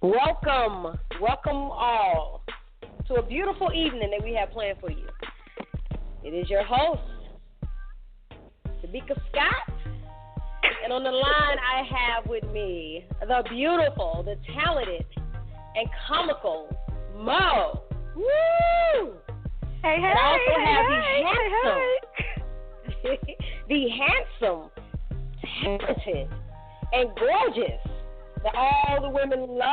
Welcome all to a beautiful evening that we have planned for you. It is your host, Tamika Scott, and on the line I have with me the beautiful, the talented, and comical Mo. Woo! Hey, and I also have the handsome, talented, and gorgeous that all the women love.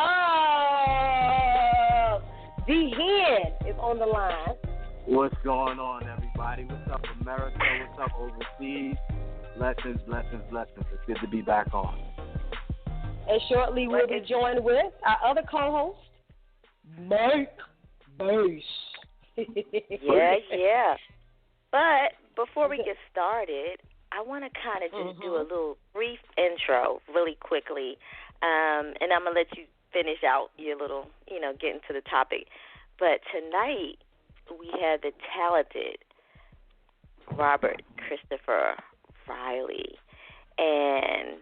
D Hen is on the line. What's going on, everybody? What's up, America? What's up, overseas? Blessings. It's good to be back on. And shortly we'll be joined with our other co-host, Mike Bass. Yeah. But before we get started, I want to kind of just do a little brief intro really quickly, and I'm going to let you finish out your little, get into the topic. But tonight we have the talented Robert Christopher Riley, and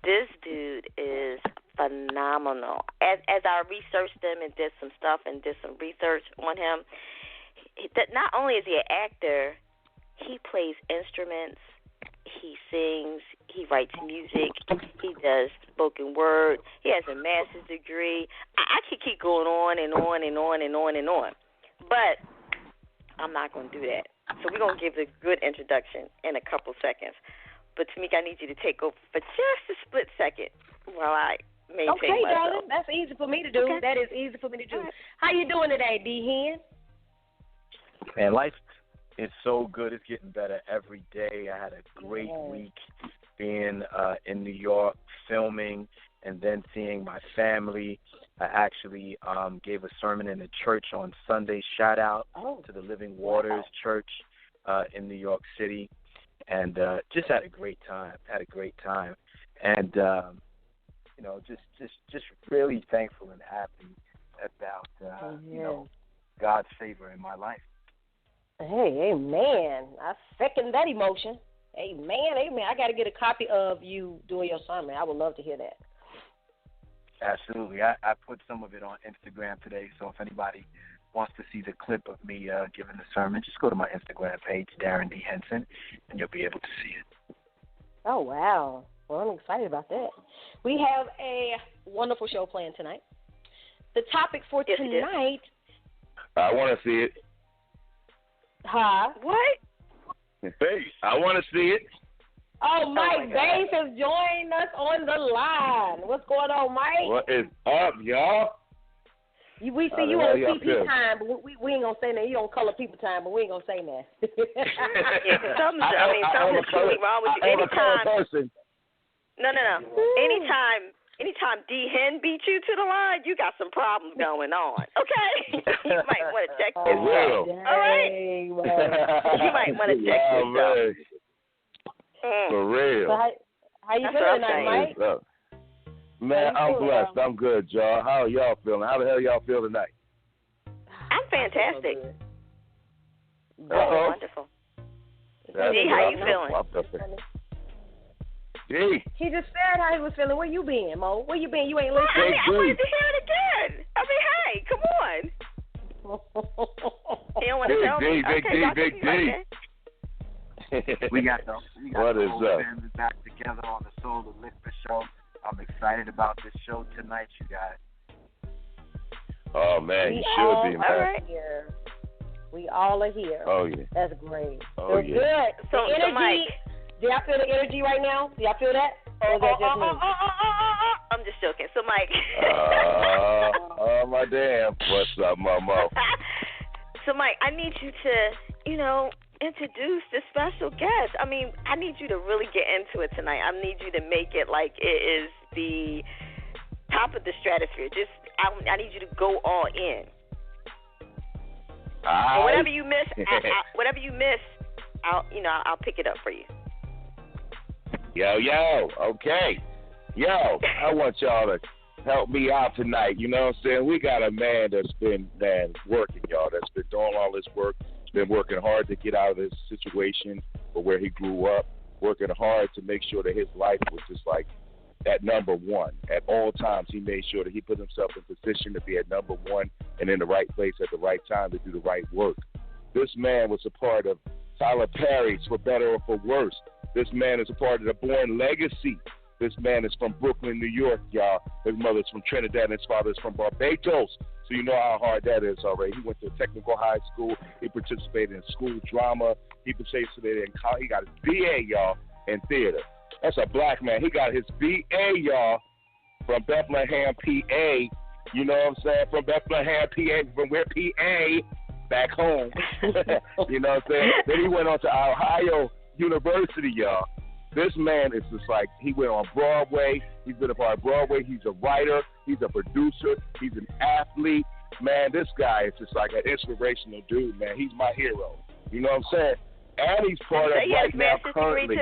this dude is phenomenal. As I researched him and did some stuff and did some research on him, not only is he an actor, he plays instruments, he sings, he writes music, he does spoken word, he has a master's degree. I could keep going on and on and on and on and on, but I'm not going to do that. So we're going to give a good introduction in a couple seconds. But Tamika, I need you to take over for just a split second while I maintain myself. Okay, darling, that's easy for me to do. Okay. That is easy for me to do. Right. How you doing today, D Hen? Man, life is so good. It's getting better every day. I had a great week being in New York, filming, and then seeing my family. I actually gave a sermon in the church on Sunday. Shout out to the Living Waters Church in New York City. And just had a great time. And, just really thankful and happy about, God's favor in my life. Hey, amen. I second that emotion. Amen. I got to get a copy of you doing your sermon. I would love to hear that. Absolutely. I put some of it on Instagram today, so if anybody wants to see the clip of me giving the sermon, just go to my Instagram page, Darrin Henson, and you'll be able to see it. Oh, wow. Well, I'm excited about that. We have a wonderful show planned tonight. The topic for tonight... I want to see it. Huh? What? Bass. I want to see it. Oh, Mike Bass has joined us on the line. What's going on, Mike? What is up, y'all? We see you on CP time, but we ain't going to say that. You on color people time, but we ain't going to say that. Something's truly wrong with you. No. Anytime D Hen beat you to the line, you got some problems going on. Okay? You might want to check this out. All right? You might want to check this out. For real. So how you feeling tonight, Mike? Man, I'm blessed. I'm good, y'all. How are y'all feeling? How the hell y'all feel tonight? I'm fantastic. Wonderful. D, how you feeling? D. He just said how he was feeling. Where you been, Mo? Where you been? You ain't listening. I wanted to hear it again. Hey, come on. You don't want to tell me? Big D. We got the whole family back together on the Soul Elixir show. I'm excited about this show tonight, you guys. Oh, man, you should be, man. Right. We all are here. Oh, yeah. That's great. Oh, yeah. Good. So, energy, Mike. do y'all feel the energy right now? Do y'all feel that? Or is that just me? I'm just joking. So, Mike. Oh, my damn. What's up, Momo? So, Mike, I need you to, introduce the special guest. I mean, I need you to really get into it tonight. I need you to make it like it is the top of the stratosphere. I need you to go all in. Whatever you miss, I'll pick it up for you. Yo, okay. Yo, I want y'all to help me out tonight. You know what I'm saying? We got a man that's been, working, y'all, that's been doing all this work, been working hard to get out of this situation or where he grew up, working hard to make sure that his life was just like at number one. At all times, he made sure that he put himself in position to be at number one and in the right place at the right time to do the right work. This man was a part of Tyler Perry's For Better or For Worse. This man is a part of the Born Legacy. This man is from Brooklyn, New York, y'all. His mother's from Trinidad and his father's from Barbados. So you know how hard that is already. He went to a technical high school. He participated in school drama. He participated in college. He got his BA, y'all, in theater. That's a black man. He got his BA, y'all, from Bethlehem, PA. You know what I'm saying? From Bethlehem, PA, from where PA, back home. You know what I'm saying? Then he went on to Ohio University, y'all. This man is just like, he went on Broadway. He's been a part of Broadway. He's a writer. He's a producer. He's an athlete. Man, this guy is just like an inspirational dude, man. He's my hero. You know what I'm saying? And he's part of right now currently.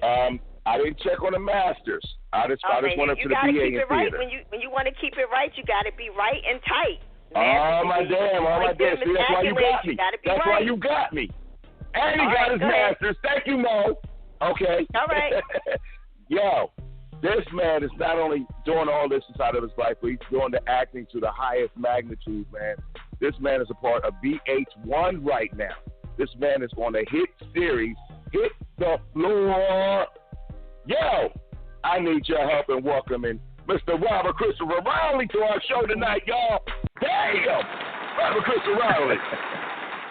I didn't check on the masters. I just wanted to the BA in theater. Right. When you want to keep it right, you got to be right and tight. Oh my damn! See, that's why you got me. That's why you got me. And he got his masters. Thank you, Mo. Okay. All right. Yo, this man is not only doing all this inside of his life, but he's doing the acting to the highest magnitude, man. This man is a part of VH1 right now. This man is on a hit series, Hit the Floor. Yo, I need your help in welcoming Mr. Robert Christopher Riley to our show tonight, y'all. Damn! Robert Christopher Riley.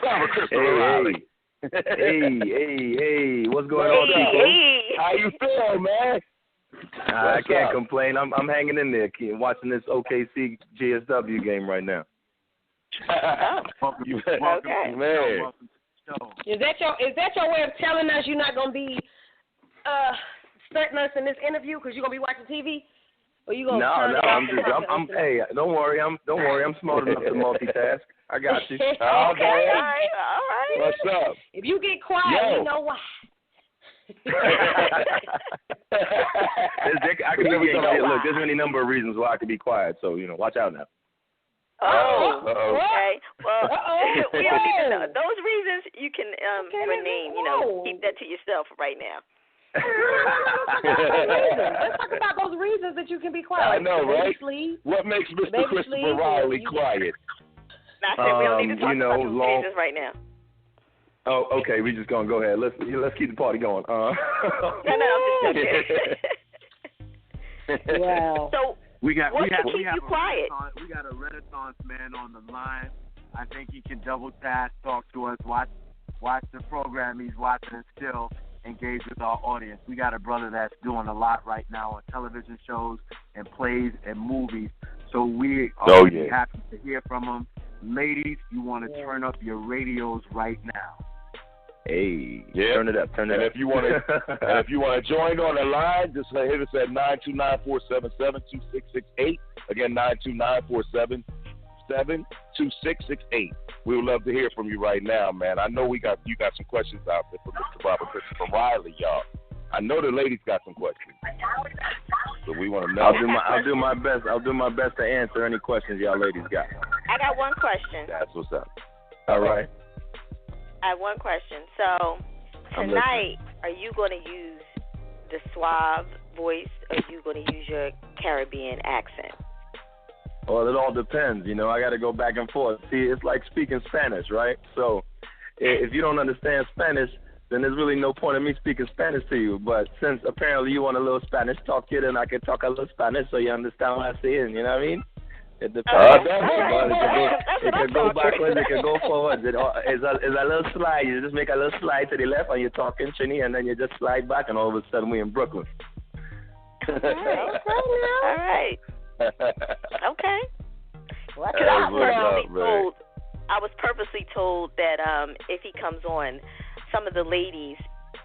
Robert Christopher Riley. Hey, what's going on, people? Hey. How you feel, man? I can't complain. I'm hanging in there, watching this OKC GSW game right now. Okay. Man. Is that your way of telling us you're not gonna be stunting us in this interview because you're gonna be watching TV? Or you gonna hey, don't worry. I'm smart enough to multitask. I got you. Okay, all right. What's up? If you get quiet, you know why. Look, there's any number of reasons why I could be quiet, so watch out now. Okay. Well, we don't need to know. Those reasons you can name. Keep that to yourself right now. Let's talk about those reasons that you can be quiet. I know, right? Sleep, what makes Mr. Christopher Riley quiet? I said we don't need to talk about those reasons right now. Oh, okay. We just gonna go ahead. Let's keep the party going. No, I'm just joking. Wow. So we got you quiet? We got a Renaissance man on the line. I think he can double task, talk to us, watch the program he's watching, and still engage with our audience. We got a brother that's doing a lot right now on television shows and plays and movies. So we are happy to hear from him. Ladies, you want to turn up your radios right now. Hey, turn it up. And if you want to join on the line, just hit us at 929-477-2668. Again, 929-477-2668. We would love to hear from you right now, man. I know you got some questions out there for Mr. Robert Christopher Riley, y'all. I know the ladies got some questions, so we want to know. I'll do my best. I'll do my best to answer any questions y'all ladies got. I got one question. That's what's up. All right. I have one question. So tonight, are you going to use the suave voice, or are you going to use your Caribbean accent? Well, it all depends. I got to go back and forth. See, it's like speaking Spanish, right? So if you don't understand Spanish, then there's really no point in me speaking Spanish to you. But since apparently you want a little Spanish talk here, then I can talk a little Spanish so you understand what I'm saying. You know what I mean? It depends. It can go backwards, it can go forwards. It's a little slide. You just make a little slide to the left and you're talking Trini, and then you just slide back, and all of a sudden we're in Brooklyn. All right. Okay. Because I was purposely told that if he comes on, some of the ladies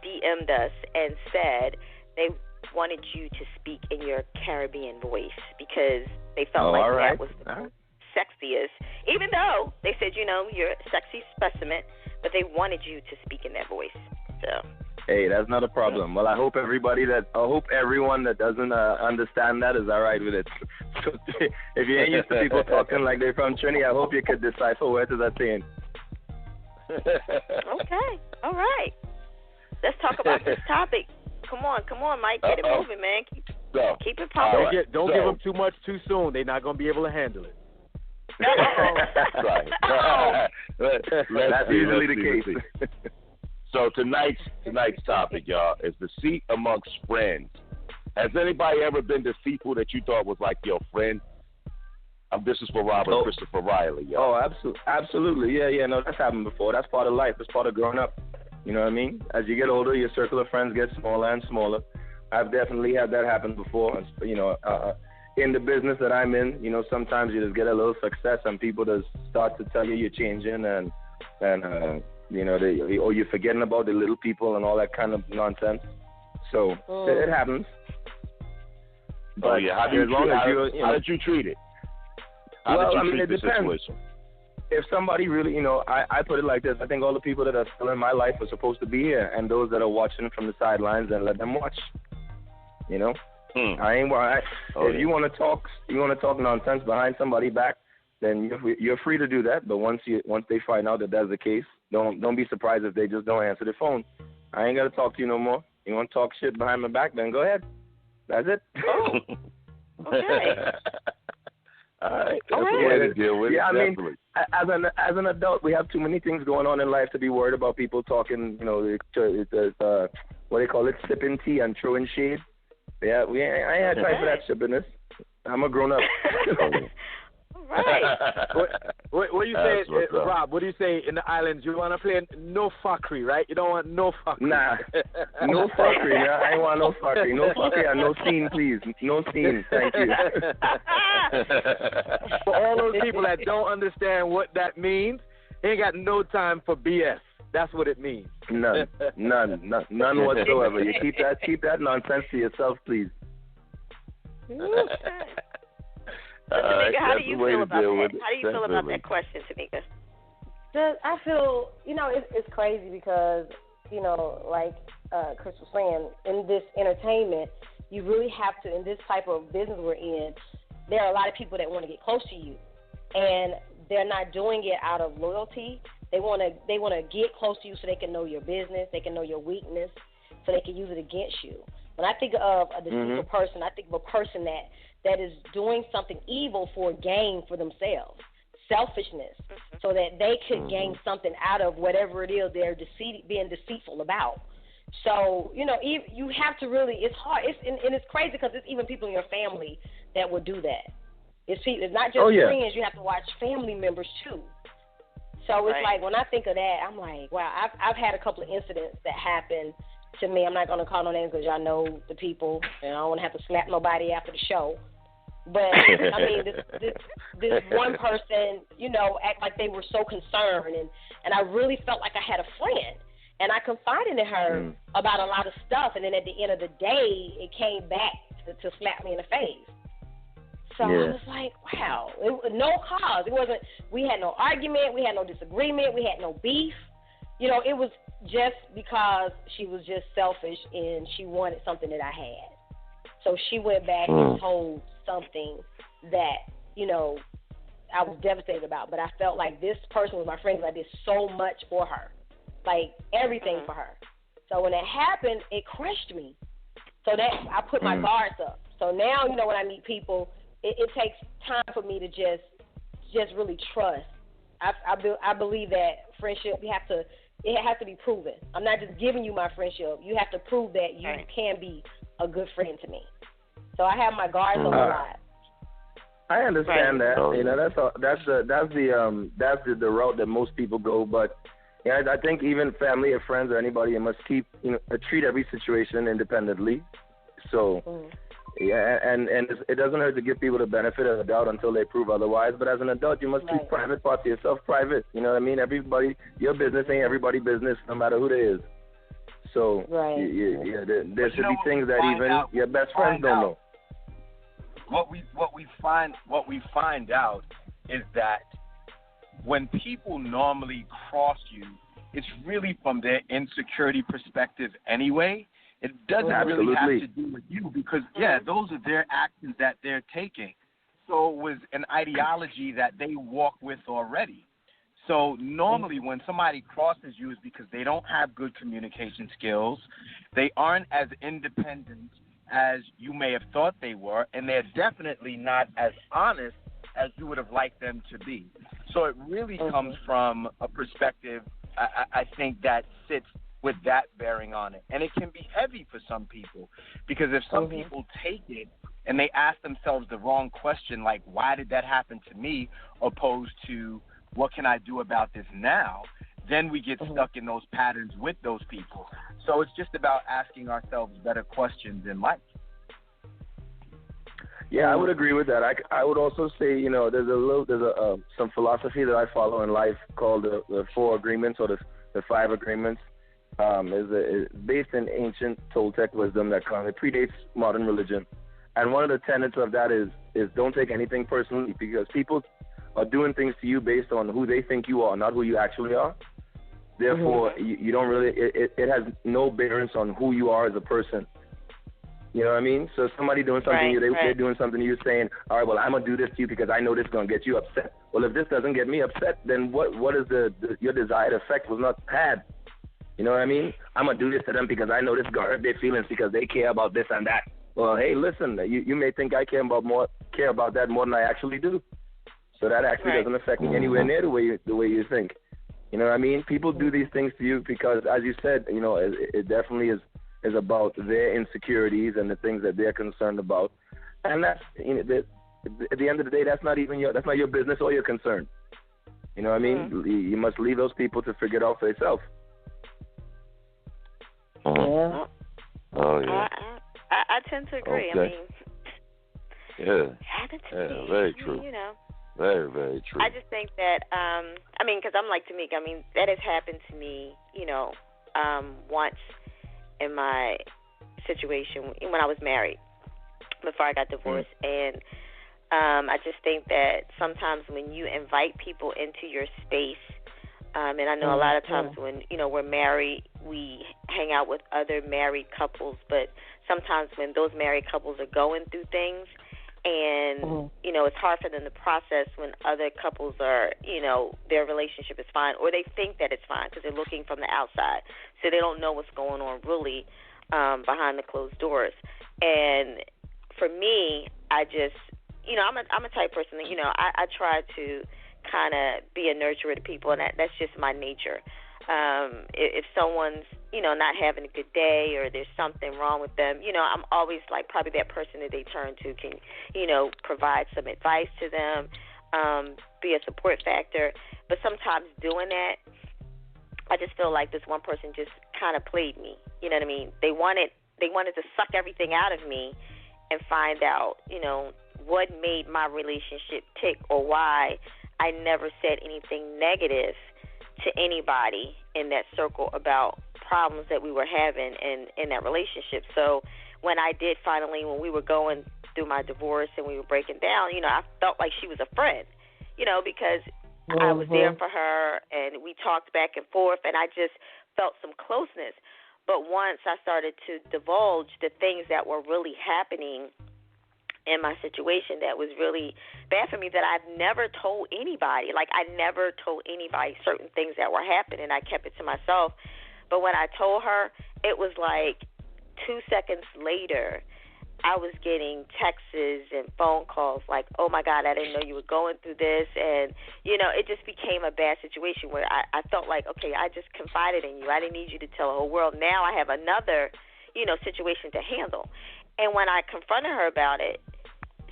DM'd us and said they wanted you to speak in your Caribbean voice because they felt that was the sexiest. Even though they said, you're a sexy specimen, but they wanted you to speak in that voice. So. Hey, that's not a problem. Well, I hope everyone that doesn't understand that is all right with it. So if you ain't used to people talking like they're from Trinity, I hope you could decipher what is that saying. Okay. All right. Let's talk about this topic. Come on, Mike. Get it moving, man. Keep it pumping. Don't give them too much too soon. They're not going to be able to handle it. Right. That's usually the case. So tonight's topic, y'all, is deceit amongst friends. Has anybody ever been deceitful that you thought was like your friend? This is for Robert Christopher Riley, y'all. Oh, absolutely. Yeah, no, that's happened before. That's part of life. It's part of growing up. You know what I mean? As you get older, your circle of friends gets smaller and smaller. I've definitely had that happen before. You know, in the business that I'm in, you know, sometimes you just get a little success and people just start to tell you you're changing and you know, or you're forgetting about the little people and all that kind of nonsense. So it happens. But how did you treat it? How did you treat the situation? If somebody really, you know, I put it like this. I think all the people that are still in my life are supposed to be here, and those that are watching from the sidelines, and let them watch. You know, if you want to talk nonsense behind somebody's back, then you're free to do that. But once they find out that that's the case, don't be surprised if they just don't answer the phone. I ain't got to talk to you no more. You want to talk shit behind my back, then go ahead. That's it. Oh, okay. All right. That's the way to deal with it. Yeah, I mean, definitely. as an adult, we have too many things going on in life to be worried about people talking, you know, what they call it, sipping tea and throwing shade. Yeah, I ain't had time for that shippiness. I'm a grown up. Right. What do you say, Rob? What do you say in the islands? You want to play no fuckery, right? You don't want no fuckery. Nah, no fuckery. Nah, I ain't want no fuckery. No fuckery and no scene, please. No scene. Thank you. For all those people that don't understand what that means, they ain't got no time for BS. That's what it means. None whatsoever. You keep that nonsense to yourself, please. Tamika, how do you feel about that? How do you feel about that question, Tamika? I feel, you know, it's crazy because, you know, like Chris was saying, in this entertainment, you really have to, in this type of business we're in, there are a lot of people that want to get close to you, and they're not doing it out of loyalty. They want to get close to you so they can know your business, they can know your weakness, so they can use it against you. When I think of a deceitful person, I think of a person that is doing something evil for gain for themselves, selfishness, so that they could gain something out of whatever it is they're being deceitful about. So, you know, you have to really, it's hard. And it's crazy because it's even people in your family that will do that. It's not just friends. You have to watch family members, too. So it's like, when I think of that, I'm like, wow, I've had a couple of incidents that happened to me. I'm not going to call no names because y'all know the people, and I don't want to have to slap nobody after the show. But, I mean, this one person, you know, act like they were so concerned, and I really felt like I had a friend. And I confided in her about a lot of stuff, and then at the end of the day, it came back to slap me in the face. So I was like, wow, no cause. It wasn't, we had no argument, we had no disagreement, we had no beef. You know, it was just because she was just selfish and she wanted something that I had. So she went back and told something that, you know, I was devastated about. But I felt like this person was my friend because I did so much for her, like everything for her. So when it happened, it crushed me. So that I put my guards up. So now, you know, when I meet people, it takes time for me to just really trust. I believe that friendship, it has to be proven. I'm not just giving you my friendship. You have to prove that you can be a good friend to me. So I have my guards on a lot. I understand that. You know, that's the route that most people go. But yeah, I think even family or friends or anybody, you must keep, you know, treat every situation independently. So. Yeah, and it doesn't hurt to give people the benefit of the doubt until they prove otherwise. But as an adult, you must keep private parts of yourself private. You know what I mean? Everybody, your business ain't everybody's business, no matter who they is. So there should be things that even your best friends don't know. What we find out is that when people normally cross you, it's really from their insecurity perspective anyway. It doesn't really have to do with you because, those are their actions that they're taking. So it was an ideology that they walk with already. So normally when somebody crosses you is because they don't have good communication skills, they aren't as independent as you may have thought they were, and they're definitely not as honest as you would have liked them to be. So it really comes from a perspective, I think, that sits with that bearing on it. And it can be heavy for some people, because if some people take it and they ask themselves the wrong question, like, why did that happen to me, opposed to, what can I do about this now, then we get stuck in those patterns with those people. So it's just about asking ourselves better questions in life. Yeah, I would agree with that. I would also say, you know, there's some philosophy that I follow in life called the 4 agreements, or the 5 agreements. Is based in ancient Toltec wisdom that it predates modern religion. And one of the tenets of that is don't take anything personally, because people are doing things to you based on who they think you are, not who you actually are. Therefore, you don't really, it has no bearance on who you are as a person. You know what I mean? So somebody doing something to you, they're doing something to you, saying, all right, well, I'm going to do this to you because I know this is going to get you upset. Well, if this doesn't get me upset, then what is your desired effect was not had. You know what I mean? I'm going to do this to them because I know this is going to hurt their feelings because they care about this and that. Well, hey, listen, you may think I care about that more than I actually do. So that actually doesn't affect me anywhere near the way you think. You know what I mean? People do these things to you because, as you said, you know, it definitely is about their insecurities and the things that they're concerned about. And that's, you know, at the end of the day, that's not your business or your concern. You know what I mean? You must leave those people to figure it out for themselves. Yeah. Oh yeah. I tend to agree. Okay. I mean, yeah, very true. You know, very, very true. I just think that, I mean, because I'm like Tamika. I mean, that has happened to me, you know, once in my situation when I was married, before I got divorced. And I just think that sometimes when you invite people into your space, and I know a lot of times when, you know, we're married, we hang out with other married couples, but sometimes when those married couples are going through things and, you know, it's hard for them to process when other couples are, you know, their relationship is fine, or they think that it's fine because they're looking from the outside. So they don't know what's going on really behind the closed doors. And for me, I just, you know, I'm a type person that, you know, I try to kind of be a nurturer to people, and that's just my nature. If someone's, you know, not having a good day or there's something wrong with them, you know, I'm always like probably that person that they turn to, can, you know, provide some advice to them, be a support factor. But sometimes doing that, I just feel like this one person just kind of played me. You know what I mean? They wanted to suck everything out of me and find out, you know, what made my relationship tick, or why I never said anything negative to anybody in that circle about problems that we were having in that relationship. So when I did finally, when we were going through my divorce and we were breaking down, you know, I felt like she was a friend, you know, because I was there for her and we talked back and forth, and I just felt some closeness. But once I started to divulge the things that were really happening in my situation that was really bad for me, that I've never told anybody. Like, I never told anybody certain things that were happening. I kept it to myself. But when I told her, it was like 2 seconds later, I was getting texts and phone calls like, oh, my God, I didn't know you were going through this. And, you know, it just became a bad situation where I felt like, okay, I just confided in you. I didn't need you to tell the whole world. Now I have another, you know, situation to handle. And when I confronted her about it,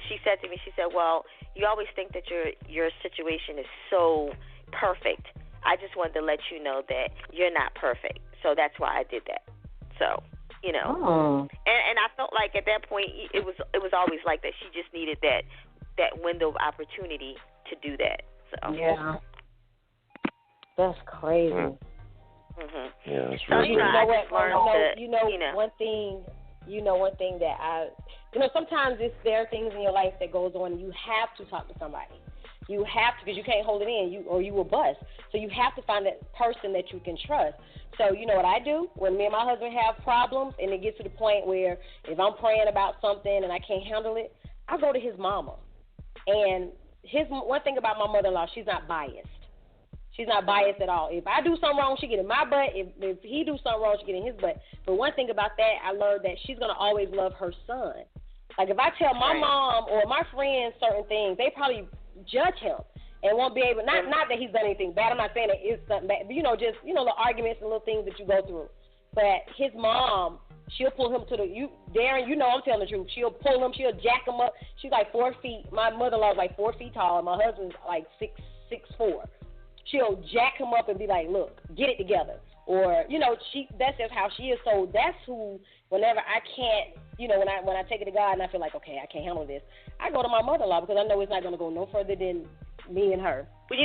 she said to me, she said, well, you always think that your situation is so perfect. I just wanted to let you know that you're not perfect. So that's why I did that. So, you know, and I felt like at that point it was always like that. She just needed that window of opportunity to do that. So yeah, that's crazy. Yeah, that's so, really you know, I just learned one thing that I, you know, sometimes there are things in your life that goes on and you have to talk to somebody. You have to, because you can't hold it in, you will bust. So you have to find that person that you can trust. So you know what I do? When me and my husband have problems and it gets to the point where if I'm praying about something and I can't handle it, I go to his mama. And one thing about my mother-in-law, she's not biased. She's not biased at all. If I do something wrong, she get in my butt. If he do something wrong, she get in his butt. But one thing about that, I learned that she's gonna always love her son. Like if I tell my mom or my friends certain things, they probably judge him and won't be able. Not that he's done anything bad. I'm not saying that it's something bad. But just the arguments and little things that you go through. But his mom, she'll pull him to Darrin, I'm telling the truth. She'll pull him. She'll jack him up. She's like 4 feet. My mother-in-law is like 4 feet tall, and my husband's like 6'4". She'll jack him up and be like, look, get it together. Or, that's just how she is. So that's who, whenever I can't, when I take it to God and I feel like, okay, I can't handle this, I go to my mother-in-law because I know it's not going to go no further than me and her. Well,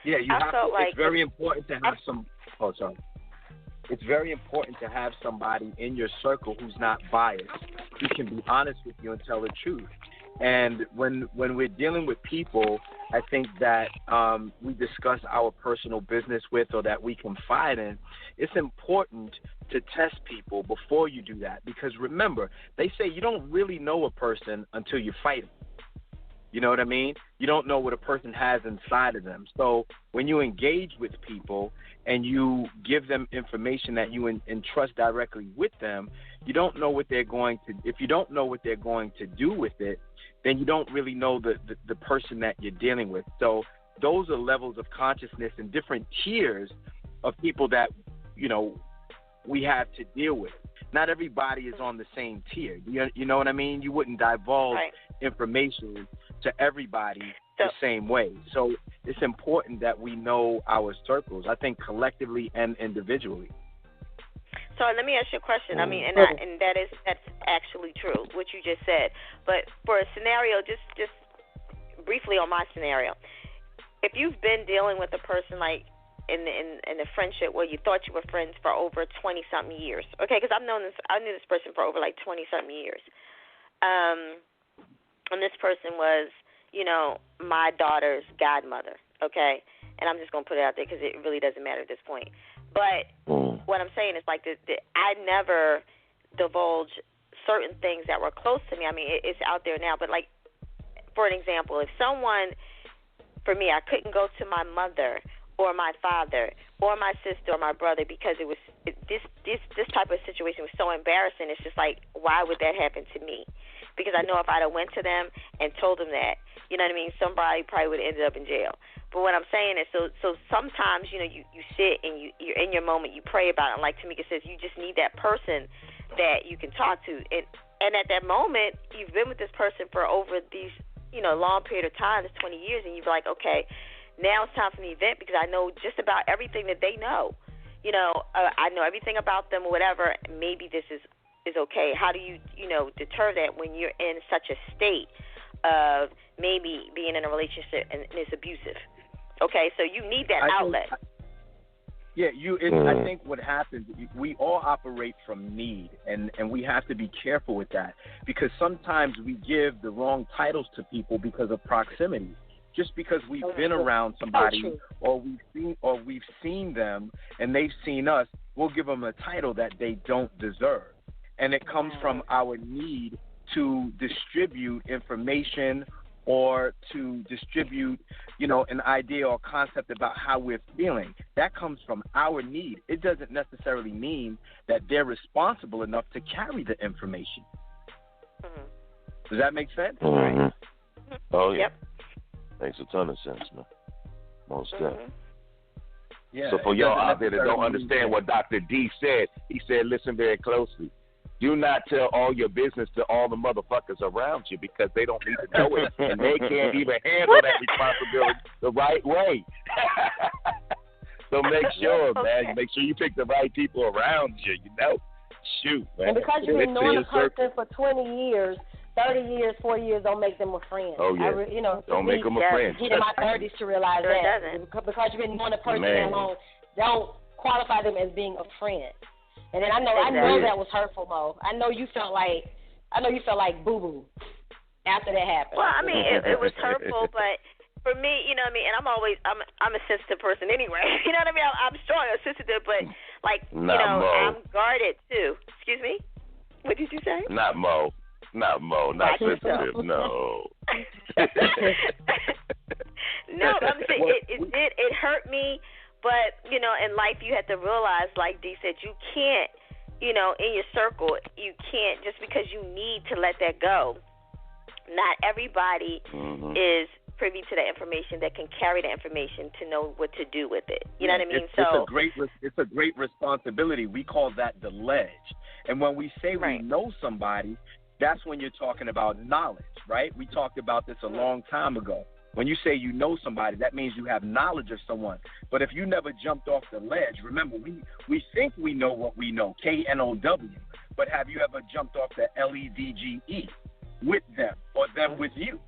yeah, it's very important to have It's very important to have somebody in your circle who's not biased, who can be honest with you and tell the truth. And when we're dealing with people, I think that we discuss our personal business with or that we confide in, it's important to test people before you do that. Because remember, they say you don't really know a person until you fight them. You know what I mean? You don't know what a person has inside of them. So when you engage with people and you give them information that you entrust directly with them, you don't know what they're going to – if you don't know what they're going to do with it, then you don't really know the person that you're dealing with. So those are levels of consciousness and different tiers of people that, we have to deal with. Not everybody is on the same tier. You know what I mean? You wouldn't divulge information to everybody the same way. So it's important that we know our circles, I think collectively and individually. So let me ask you a question. I mean, and that's actually true, what you just said. But for a scenario, just briefly on my scenario, if you've been dealing with a person like in a friendship where you thought you were friends for over 20-something years, okay? Because I knew this person for over like 20-something years, and this person was, my daughter's godmother, okay? And I'm just gonna put it out there because it really doesn't matter at this point. But what I'm saying is like I never divulge certain things that were close to me. I mean, it's out there now. But like, for an example, if someone, for me, I couldn't go to my mother or my father or my sister or my brother because this type of situation was so embarrassing. It's just like, why would that happen to me? Because I know if I'd have went to them and told them that, you know what I mean, somebody probably would have ended up in jail. But what I'm saying is, so sometimes, you sit and you're in your moment, you pray about it. And like Tamika says, you just need that person that you can talk to. And at that moment, you've been with this person for over these, long period of time, this 20 years, and you're like, okay, now it's time for the event because I know just about everything that they know. I know everything about them or whatever. Maybe this is okay. How do you, deter that when you're in such a state of maybe being in a relationship and it's abusive? Okay, so you need that outlet. I think what happens, we all operate from need, and we have to be careful with that because sometimes we give the wrong titles to people because of proximity. Just because we've been around somebody or we've seen them and they've seen us, we'll give them a title that they don't deserve. And it comes from our need to distribute information or to distribute, an idea or concept about how we're feeling. That comes from our need. It doesn't necessarily mean that they're responsible enough to carry the information. Does that make sense? Oh, yeah. Yep. Makes a ton of sense, man. Most definitely. Yeah, so for y'all out there that don't understand what Dr. D said, he said, listen very closely. Do not tell all your business to all the motherfuckers around you because they don't need to know it and they can't even handle that responsibility the right way. So make sure, man, make sure you pick the right people around you, Shoot, man. And because you've been knowing a person for 20 years, 30 years, 40 years don't make them a friend. Oh, yeah. Don't make them a friend. Get in my 30s to realize that. Because you've been knowing a person that long, don't qualify them as being a friend. And then I know that was hurtful, Mo. I know you felt like boo-boo after that happened. Well, I mean, it was hurtful, but for me, and I'm a sensitive person anyway. You know what I mean? I'm strong, I'm sensitive, but I'm guarded too. Excuse me? What did you say? Not Mo, not sensitive, no. No, I'm saying it hurt me, but you know, in life you have to realize, like Dee said, you can't, you know, in your circle, you can't just because you need to let that go. Not everybody is privy to that information that can carry the information to know what to do with it. You know what I mean? It's a great responsibility. We call that the ledge. And when we say we know somebody, that's when you're talking about knowledge, right? We talked about this a long time ago. When you say you know somebody, that means you have knowledge of someone. But if you never jumped off the ledge, remember, we think we know what we know, K-N-O-W, but have you ever jumped off the L-E-V-G-E with them or them with you?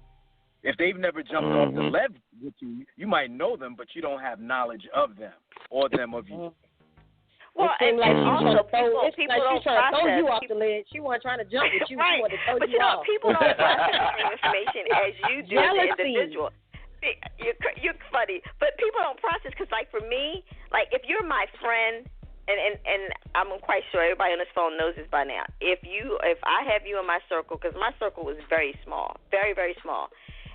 If they've never jumped off the ledge with you, you might know them, but you don't have knowledge of them or them of you. Well, it seemed like also people don't trying to throw you off the ledge. She wasn't trying to jump with you. She wanted to throw but you know, off. people don't process the same information as you do as an individual. You're funny, but people don't process because, like, for me, like, if you're my friend, and I'm quite sure everybody on this phone knows this by now. If I have you in my circle, because my circle is very small, very, very small.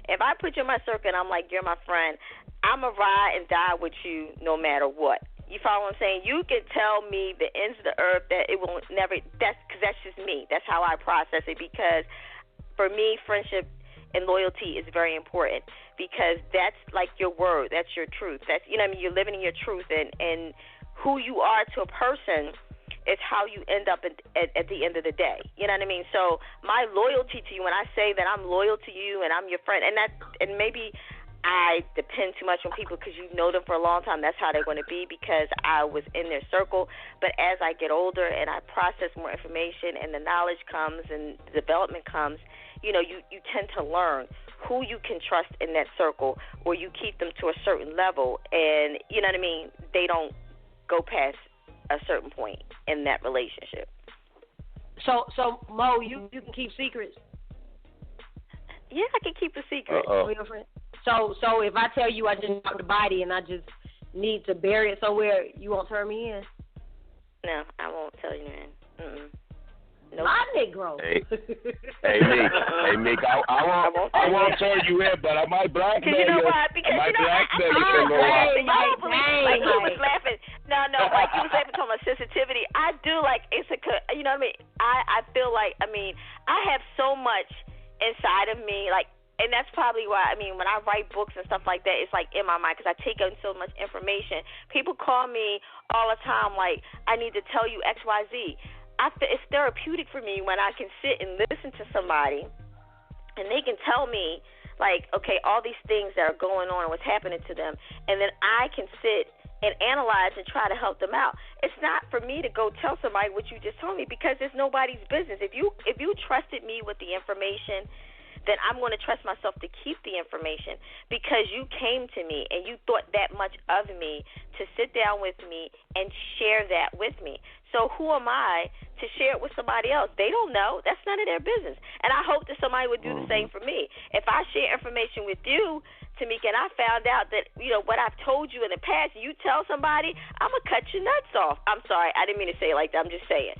If I put you in my circle and I'm like, you're my friend, I'm going to ride and die with you no matter what. You follow what I'm saying? You can tell me the ends of the earth that it will never, because that's just me. That's how I process it, because for me, friendship and loyalty is very important, because that's like your word. That's your truth. That's, you know what I mean? You're living in your truth, and who you are to a person is how you end up at the end of the day. You know what I mean? So my loyalty to you, when I say that I'm loyal to you and I'm your friend, and maybe I depend too much on people because you know them for a long time. That's how they're going to be because I was in their circle. But as I get older and I process more information and the knowledge comes and the development comes, you know, you tend to learn who you can trust in that circle, or you keep them to a certain level, and, you know what I mean, they don't go past a certain point in that relationship. So Mo, you can keep secrets? Yeah, I can keep a secret. So if I tell you I just dropped the body and I just need to bury it somewhere, you won't turn me in? No, I won't tell you in. Nope. My Negro. Hey, Meek, I won't turn you in, but I might blackmail you. You know why? Because I might blackmail you for a little while. Like he was laughing. No, like he was laughing talking about sensitivity. I do, like, it's a, you know what I mean? I feel like, I mean, I have so much inside of me, like, and that's probably why, I mean, when I write books and stuff like that, it's like in my mind because I take in so much information. People call me all the time, like, I need to tell you X, Y, Z. It's therapeutic for me when I can sit and listen to somebody and they can tell me, like, okay, all these things that are going on and what's happening to them, and then I can sit and analyze and try to help them out. It's not for me to go tell somebody what you just told me because it's nobody's business. If you trusted me with the information, then I'm going to trust myself to keep the information because you came to me and you thought that much of me to sit down with me and share that with me. So who am I to share it with somebody else? They don't know. That's none of their business. And I hope that somebody would do the same for me. If I share information with you, Tamika, and I found out that, you know, what I've told you in the past, you tell somebody, I'm going to cut your nuts off. I'm sorry. I didn't mean to say it like that. I'm just saying.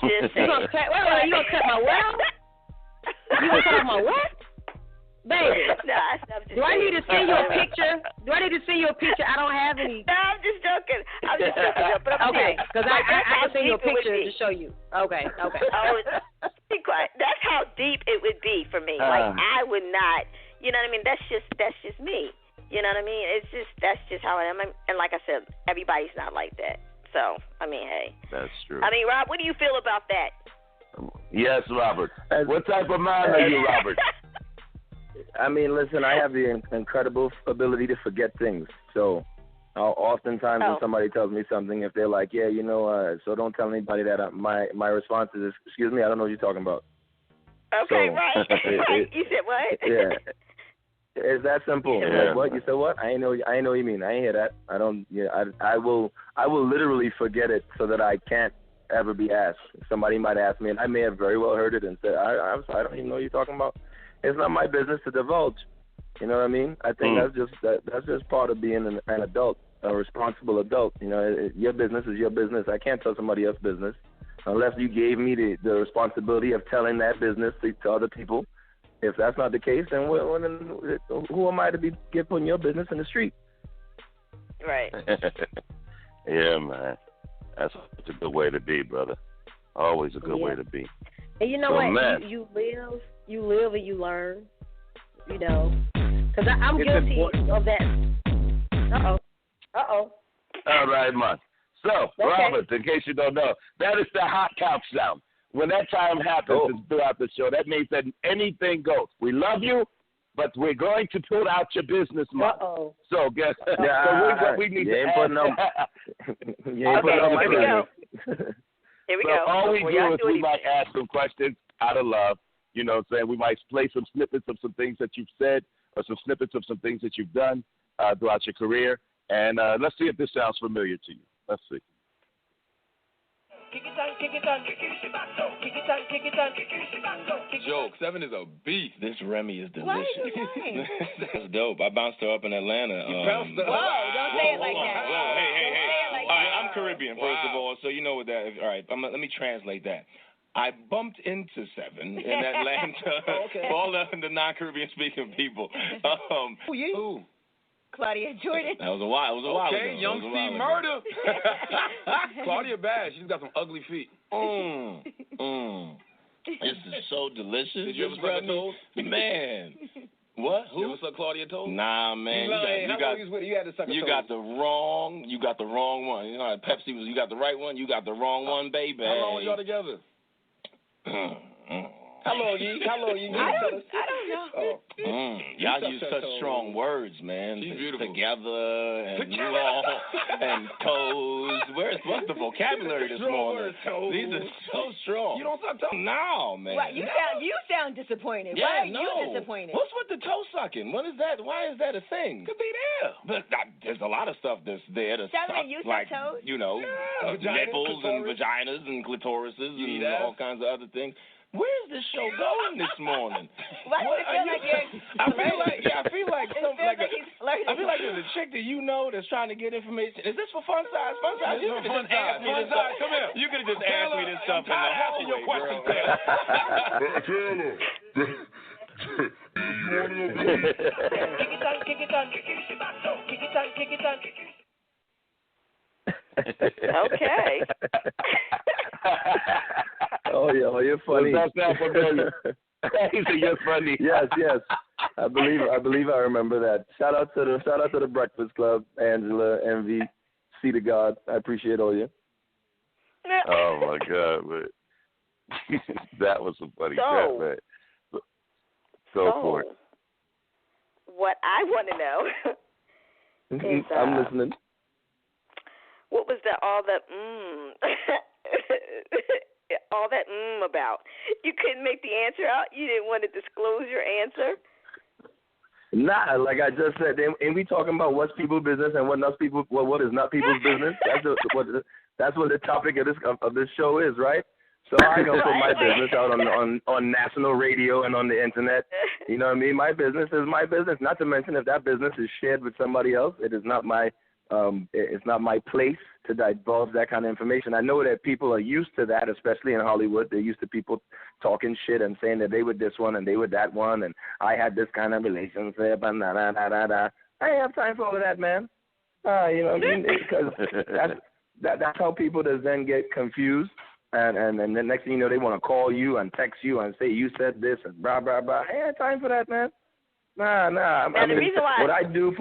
You going to cut my what off? You gonna cut my what? Baby. Do I need to send you a picture? I don't have any. No, I'm just joking. But okay, because I can send you a picture to show you. Okay. Oh, be quiet. That's how deep it would be for me. Like, I would not, you know what I mean? That's just me. You know what I mean? That's just how I am. And like I said, everybody's not like that. So, I mean, hey. That's true. I mean, Rob, what do you feel about that? Yes, Robert. What type of mind are you, Robert? I mean, listen, I have the incredible ability to forget things. So, oftentimes when somebody tells me something, if they're like, yeah, you know, so don't tell anybody that, my response is, excuse me, I don't know what you're talking about. Okay, so, right. You said what? Yeah. It's that simple. Yeah. Like, what? You said what? I ain't know what you mean. I ain't hear that. I don't. Yeah. I will literally forget it so that I can't ever be asked. Somebody might ask me, and I may have very well heard it and said, I don't even know what you're talking about. It's not my business to divulge. You know what I mean? I think that's just part of being an adult, a responsible adult. You know, your business is your business. I can't tell somebody else's business unless you gave me the responsibility of telling that business to other people. If that's not the case, then who am I to get putting your business in the street? Right. Yeah, man. That's a good way to be, brother. Always a good way to be. And you know what? You live and you learn. You know, because I'm guilty of that. Uh-oh. All right, man. So, Robert, in case you don't know, that is the hot countdown. When that time happens throughout the show, that means that anything goes. We love you, but we're going to put out your business model. So, guess what we need to add. You ain't putting on my business. Here we go. All we do is we might ask some questions out of love. You know what I'm saying? We might play some snippets of some things that you've said or some snippets of some things that you've done throughout your career. And let's see if this sounds familiar to you. Let's see. Joke, 7 is a beast. This Remy is delicious. Why are you lying? That's dope. I bounced her up in Atlanta. You bounced her up? Whoa, don't say it like that. Whoa, hey. Like All right, I'm Caribbean, first of all, so you know what that is. All right, let me translate that. I bumped into 7 in Atlanta for all the non-Caribbean speaking people. Who? Claudia Jordan. That was a while. Okay, Young C Murder. Claudia bad. She's got some ugly feet. This is so delicious. Did you ever suck a toes? Man. What? Who? You ever suck Claudia toes? Nah, man. You had to suck a You toes. got the wrong one. You know how Pepsi was, you got the right one, you got the wrong one, baby. How long was y'all together? How long you? I don't know. Y'all use such strong words, man. She's beautiful. Together and long and toes. What's the vocabulary this morning? These are so strong. You don't suck toes? No, man. What, you sound disappointed. Yeah, Why are you disappointed? What's with the toe sucking? What is that? Why is that a thing? Could be there. But there's a lot of stuff that's there to suck, You like, toes? you know, nipples and vaginas and clitorises and all kinds of other things. Where's this show going this morning? Why do you feel like you're I feel like there's a chick that you know that's trying to get information. Is this for Fun Size? Fun Size? You could have just asked me this stuff. Come here. You could have just asked me this stuff in the hallway, your question, Okay. Oh, you're funny. Does that sound familiar? He said you're funny. Yes. I believe I remember that. Shout out to the Breakfast Club, Angela, Envy, C to God. I appreciate all you. Oh my God, man. That was some funny crap, man. Go for it. What I want to know is I'm listening. What was all that about? You couldn't make the answer out? You didn't want to disclose your answer? Nah, like I just said, and we talking about what's people's business and what is not people's business. That's what the topic of this show is, right? So I ain't gonna put my business out on national radio and on the internet. You know what I mean? My business is my business. Not to mention, if that business is shared with somebody else, it's not my place to divulge that kind of information. I know that people are used to that, especially in Hollywood. They're used to people talking shit and saying that they were this one and they were that one, and I had this kind of relationship and da. I ain't have time for all of that, man. You know what I mean? Because that's how people then get confused. And then the next thing you know, they want to call you and text you and say you said this and blah, blah, blah. I ain't have time for that, man. Nah. Now, I mean, what I do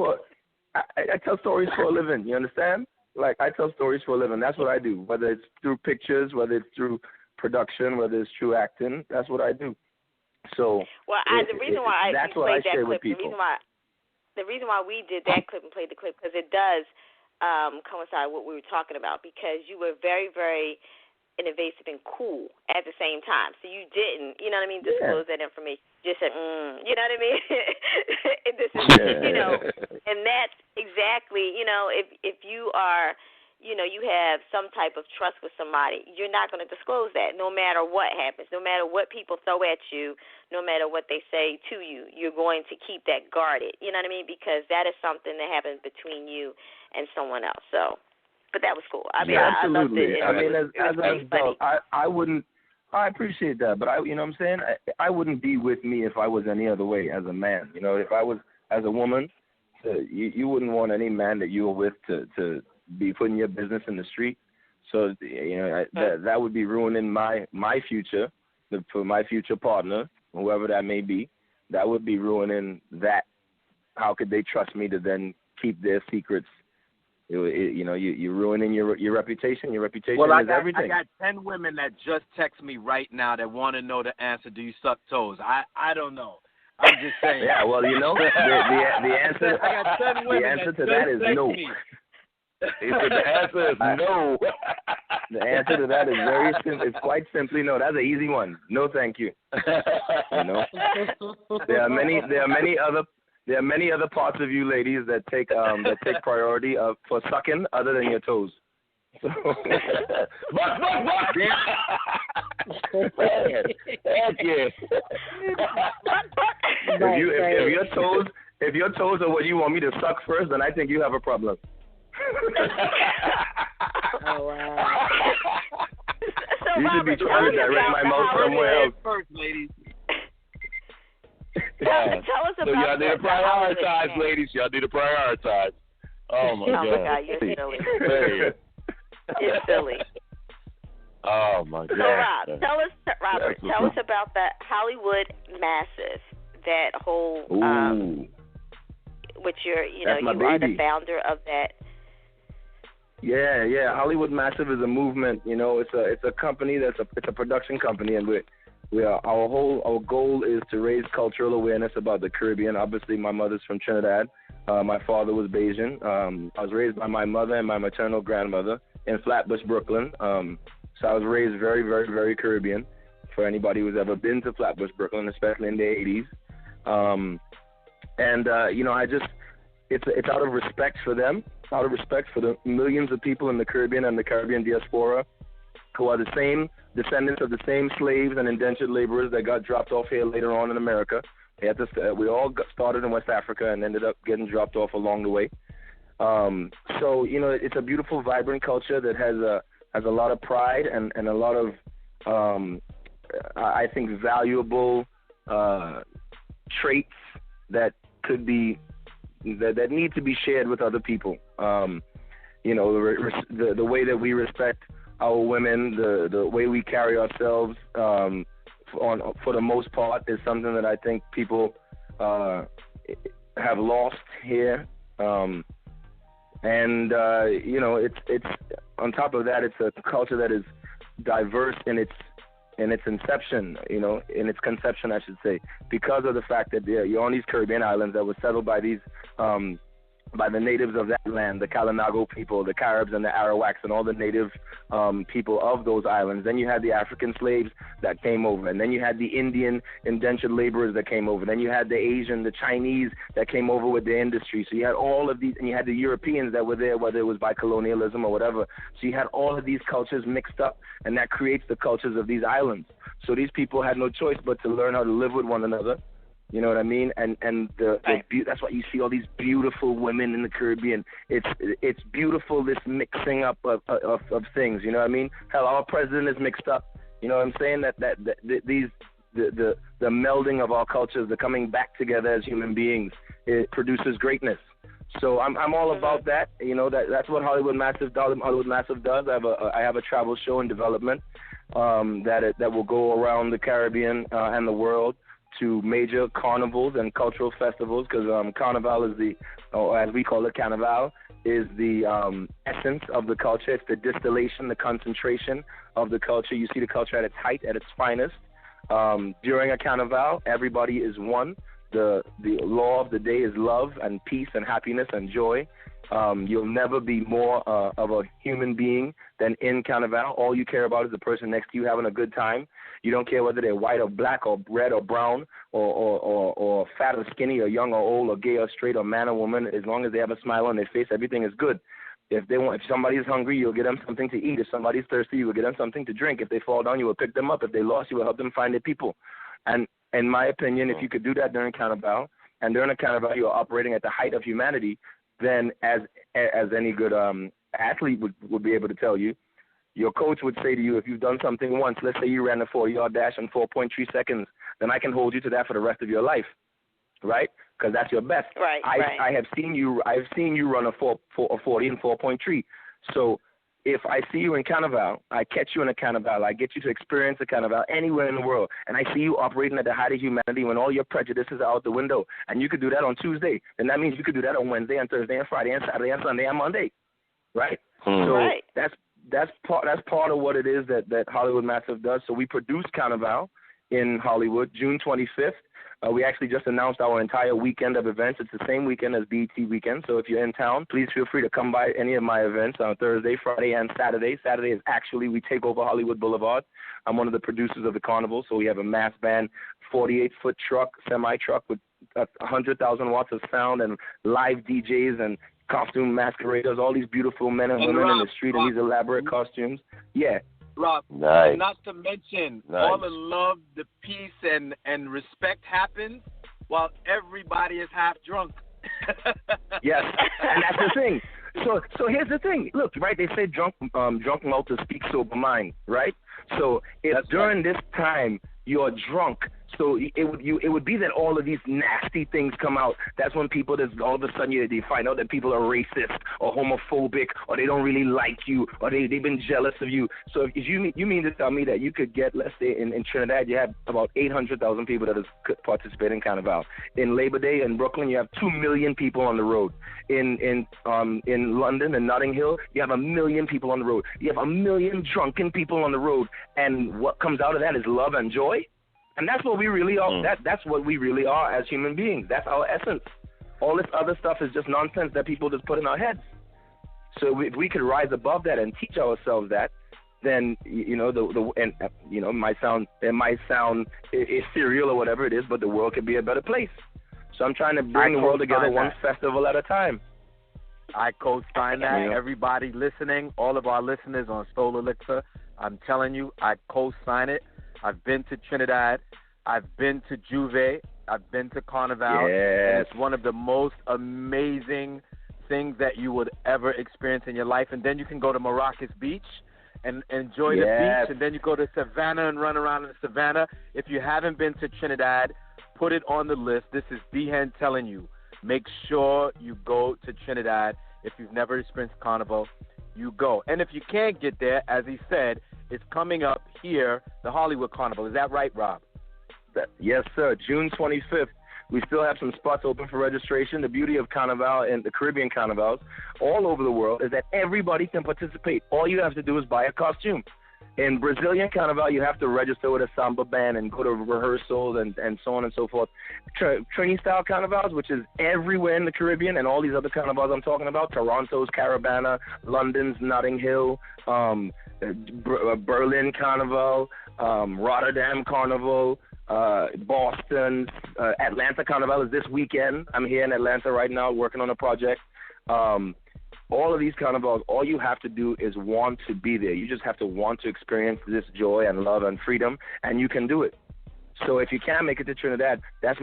I tell stories for a living, you understand? Like, I tell stories for a living. That's what I do, whether it's through pictures, whether it's through production, whether it's through acting. That's what I do. So, the reason why I played that clip, the reason why we did that clip and played the clip, because it does coincide with what we were talking about, because you were very, very invasive and cool at the same time. So you didn't, you know what I mean, disclose that information. Just said, you know what I mean? And this is, you know, and that's exactly, you know, if you are, you know, you have some type of trust with somebody, you're not going to disclose that no matter what happens, no matter what people throw at you, no matter what they say to you, you're going to keep that guarded, you know what I mean? Because that is something that happens between you and someone else. So, but that was cool. I mean, absolutely. I loved it. I mean, as an adult, I I appreciate that, but you know what I'm saying? I wouldn't be with me if I was any other way as a man. You know, if I was as a woman, you wouldn't want any man that you were with to be putting your business in the street. So, you know, that would be ruining my future for my future partner, whoever that may be. That would be ruining that. How could they trust me to then keep their secrets? You're ruining your reputation. Your reputation is everything. I got 10 women that just text me right now that want to know the answer. Do you suck toes? I don't know. I'm just saying. Yeah, well, you know, the answer. I got 10 women the answer to that is no. The answer is no. The answer to that is very simple. It's quite simply no. That's an easy one. No, thank you. You know, there are many other parts of you ladies that take priority for sucking other than your toes. So. Heck yeah. If your toes are what you want me to suck first, then I think you have a problem. Oh wow. So you should be trying to direct my mouth somewhere else. First, ladies. Tell us about. So y'all need to prioritize, ladies. Y'all need to prioritize. Oh my God, you're silly. You're silly. Oh my God. So Rob, tell us about that Hollywood Massive. That whole which you are the founder of that. Yeah. Hollywood Massive is a movement. You know, it's a company it's a production company, and our goal is to raise cultural awareness about the Caribbean. Obviously, my mother's from Trinidad. My father was Bajan. I was raised by my mother and my maternal grandmother in Flatbush, Brooklyn. So I was raised very, very, very Caribbean. For anybody who's ever been to Flatbush, Brooklyn, especially in the 80s. It's out of respect for them, out of respect for the millions of people in the Caribbean and the Caribbean diaspora who are the same descendants of the same slaves and indentured laborers that got dropped off here later on in America. We all started in West Africa and ended up getting dropped off along the way. So, you know, it's a beautiful, vibrant culture that has a lot of pride and a lot of, I think, valuable traits that could be that need to be shared with other people. You know, the way that we respect our women, the way we carry ourselves, for the most part, is something that I think people have lost here. You know, it's on top of that, it's a culture that is diverse in its inception, you know, in its conception, I should say, because of the fact that you're on these Caribbean islands that were settled by these by the natives of that land, the Kalinago people, the Caribs and the Arawaks and all the native people of those islands. Then you had the African slaves that came over, and then you had the Indian indentured laborers that came over. Then you had the Asian, the Chinese that came over with their industry. So you had all of these, and you had the Europeans that were there, whether it was by colonialism or whatever. So you had all of these cultures mixed up, and that creates the cultures of these islands. So these people had no choice but to learn how to live with one another. You know what I mean? And that's why you see all these beautiful women in the Caribbean. It's beautiful, this mixing up of things. You know what I mean? Hell, our president is mixed up. You know what I'm saying? The melding of our cultures, the coming back together as human beings, it produces greatness. So I'm all about that. You know, that's what Hollywood Massive does. I have a travel show in development that will go around the Caribbean and the world to major carnivals and cultural festivals, because Carnival is or as we call it, Carnival, is the essence of the culture. It's the distillation, the concentration of the culture. You see the culture at its height, at its finest. During a Carnival, everybody is one. The law of the day is love and peace and happiness and joy. You'll never be more of a human being than in Carnival. All you care about is the person next to you having a good time. You don't care whether they're white or black or red or brown or fat or skinny or young or old or gay or straight or man or woman. As long as they have a smile on their face, everything is good. If somebody is hungry, you'll get them something to eat. If somebody's thirsty, you will get them something to drink. If they fall down, you will pick them up. If they lost, you will help them find their people. And in my opinion, if you could do that during Carnival, and during a Carnival you are operating at the height of humanity, then as any good athlete would be able to tell you, Your coach would say to you, if you've done something once, let's say you ran a 40-yard dash in 4.3 seconds, then I can hold you to that for the rest of your life, right? Because that's your best. Right. I have seen you run a 40 in 4.3. So if I see you in Carnival, I catch you in a Carnival, I get you to experience a Carnival anywhere in the world, and I see you operating at the height of humanity when all your prejudices are out the window, and you could do that on Tuesday, then that means you could do that on Wednesday and Thursday and Friday and Saturday and Sunday and Monday, right? So that's part of what it is that Hollywood Massive does. So we produce Carnival in Hollywood, June 25th. We actually just announced our entire weekend of events. It's the same weekend as BET weekend. So if you're in town, please feel free to come by any of my events on Thursday, Friday, and Saturday. Saturday is actually we take over Hollywood Boulevard. I'm one of the producers of the carnival. So we have a mass band, 48-foot truck, semi-truck with 100,000 watts of sound and live DJs and costume masqueraders, all these beautiful men and women in the street in these elaborate costumes. Yeah. Rob, nice. Not to mention all the love, the peace, and respect happens while everybody is half drunk. Yes, and that's the thing. So here's the thing. Look, right? They say drunk mouth to speak sober mind, right? So if during this time you're drunk, so it would be that all of these nasty things come out. That's when people all of a sudden they find out that people are racist or homophobic or they don't really like you or they've been jealous of you. So if you mean to tell me that you could get, let's say in Trinidad you have about 800,000 people that could participate in Carnival. In Labor Day in Brooklyn you have 2 million people on the road. In London and Notting Hill you have 1 million people on the road. You have 1 million drunken people on the road, and what comes out of that is love and joy. And that's what we really are. That's what we really are as human beings. That's our essence. All this other stuff is just nonsense that people just put in our heads. So if we could rise above that and teach ourselves that, then it might sound ethereal or whatever it is, but the world could be a better place. So I'm trying to bring the world together one festival at a time. I co-sign that. Yeah. Everybody listening, all of our listeners on Soul Elixir, I'm telling you, I co-sign it. I've been to Trinidad. I've been to Juve. I've been to Carnival. Yes. And it's one of the most amazing things that you would ever experience in your life. And then you can go to Maracas Beach and enjoy the beach. And then you go to Savannah and run around in Savannah. If you haven't been to Trinidad, put it on the list. This is D-Hen telling you. Make sure you go to Trinidad. If you've never experienced Carnival, you go. And if you can't get there, as he said, it's coming up here, the Hollywood Carnival. Is that right, Rob? Yes, sir. June 25th. We still have some spots open for registration. The beauty of Carnival and the Caribbean Carnivals all over the world is that everybody can participate. All you have to do is buy a costume. In Brazilian Carnival, you have to register with a samba band and go to rehearsals and so on and so forth. Trini-style Carnivals, which is everywhere in the Caribbean, and all these other carnivals I'm talking about, Toronto's Caravana, London's Notting Hill, Berlin Carnival, Rotterdam Carnival, Boston, Atlanta Carnival is this weekend. I'm here in Atlanta right now working on a project. All of these carnivals, all you have to do is want to be there. You just have to want to experience this joy and love and freedom, and you can do it. So if you can't make it to Trinidad, that's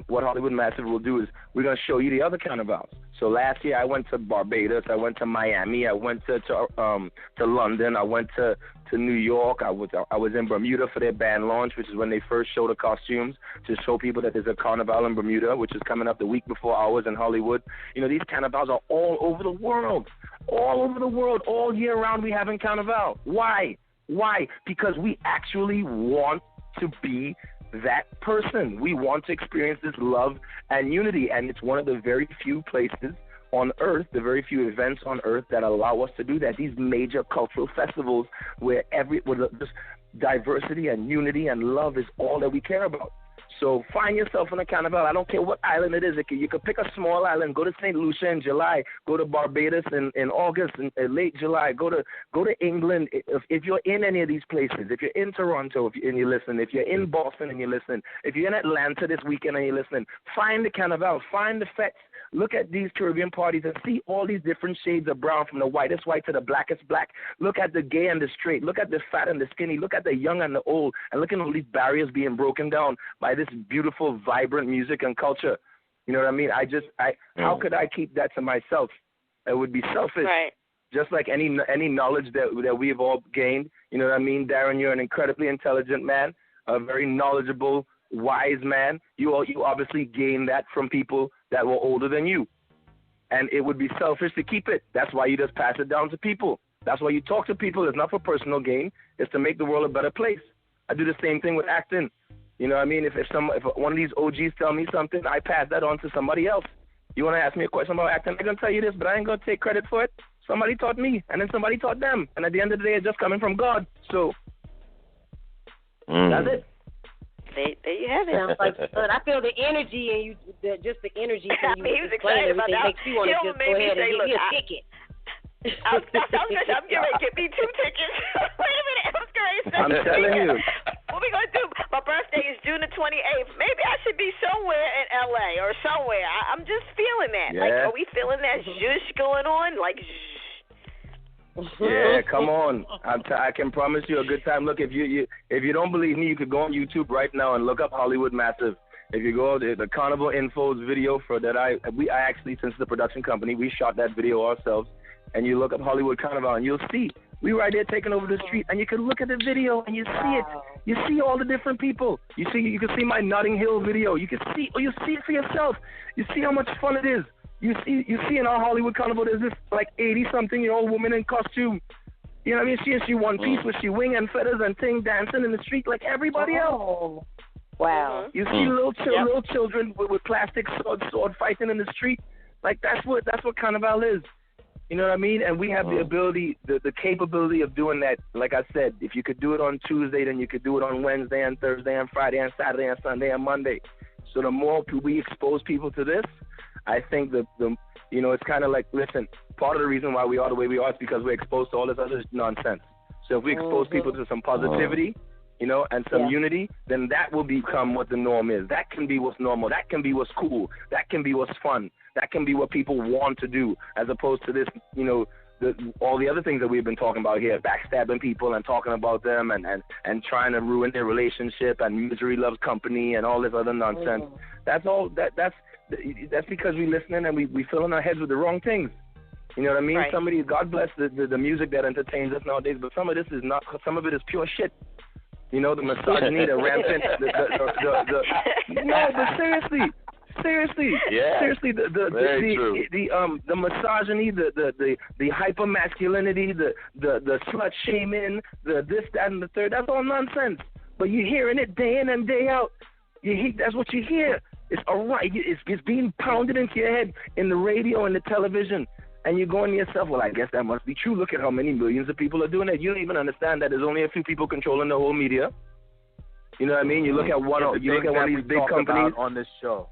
what Hollywood Massive will do is we're going to show you the other carnivals. So last year I went to Barbados, I went to Miami, I went to London, I went to New York, I was in Bermuda for their band launch, which is when they first show the costumes to show people that there's a carnival in Bermuda, which is coming up the week before ours in Hollywood. You know, these carnivals are all over the world. All over the world, all year round we have in Carnival. Why? Because we actually want to be that person. We want to experience this love and unity, and it's one of the very few places on earth, the very few events on earth that allow us to do that. These major cultural festivals where just diversity and unity and love is all that we care about. So find yourself on a carnival. I don't care what island it is. You could pick a small island. Go to St. Lucia in July. Go to Barbados in August, in late July. Go to England. If you're in any of these places, if you're in Toronto and you listen, if you're in Boston and you listen, if you're in Atlanta this weekend and you listen, find the carnival. Find the fete. Look at these Caribbean parties and see all these different shades of brown, from the whitest white to the blackest black. Look at the gay and the straight. Look at the fat and the skinny. Look at the young and the old. And look at all these barriers being broken down by this beautiful, vibrant music and culture. You know what I mean? How could I keep that to myself? It would be selfish. Right. just like any knowledge that we've all gained. You know what I mean? Darrin, you're an incredibly intelligent man, a very knowledgeable, wise man. You obviously gained that from people that were older than you. And it would be selfish to keep it. That's why you just pass it down to people. That's why you talk to people. It's not for personal gain. It's to make the world a better place. I do the same thing with acting. You know what I mean? If one of these OGs tell me something, I pass that on to somebody else. You want to ask me a question about acting? I'm going to tell you this, but I ain't going to take credit for it. Somebody taught me, and then somebody taught them. And at the end of the day, it's just coming from God. So that's it. There you have it. Sounds like fun. I feel the energy in you, just the energy. He was excited about that. Makes you want to just go ahead and get me a ticket. I'm getting ready to get me 2 tickets. Wait a minute. I'm telling you. What we going to do? My birthday is June the 28th. Maybe I should be somewhere in L.A. or somewhere. I'm just feeling that. Yeah. Like, are we feeling that zhoosh going on? Like, yeah, come on. I can promise you a good time. Look, if you don't believe me, you could go on YouTube right now and look up Hollywood Massive. If you go to the Carnival Info's video for that, I actually, since the production company, we shot that video ourselves. And you look up Hollywood Carnival and you'll see we right there taking over the street, and you can look at the video and you see it. You see all the different people. You can see my Notting Hill video. You see it for yourself. You see how much fun it is. You see in our Hollywood Carnival there's this like 80-something-year-old woman in costume. You know what I mean? She one piece with she wing and feathers and thing dancing in the street like everybody else. Wow. You see little children with plastic sword fighting in the street. Like that's what Carnival is. You know what I mean? And we have the ability, the capability of doing that. Like I said, if you could do it on Tuesday, then you could do it on Wednesday and Thursday and Friday and Saturday and Sunday and Monday. So the more we expose people to this, I think it's kind of like, listen, part of the reason why we are the way we are is because we're exposed to all this other nonsense. So if we expose people to some positivity, and some unity, then that will become what the norm is. That can be what's normal. That can be what's cool. That can be what's fun. That can be what people want to do, as opposed to this, all the other things that we've been talking about here, backstabbing people and talking about them and trying to ruin their relationship and misery loves company and all this other nonsense. That's all. That's because we listening and we filling our heads with the wrong things. You know what I mean? Right. God bless the music that entertains us nowadays, but some of this is not. Some of it is pure shit. The misogyny, the rampant, no, but seriously, yeah, seriously, the misogyny, the hyper masculinity, the slut shaming, the this, that, and the third. That's all nonsense. But you're hearing it day in and day out. That's what you hear. It's all right. It's being pounded into your head in the radio and the television. And you're going to yourself, well, I guess that must be true. Look at how many millions of people are doing it. You don't even understand that there's only a few people controlling the whole media. You know what I mean? You look at one of these big companies on this show.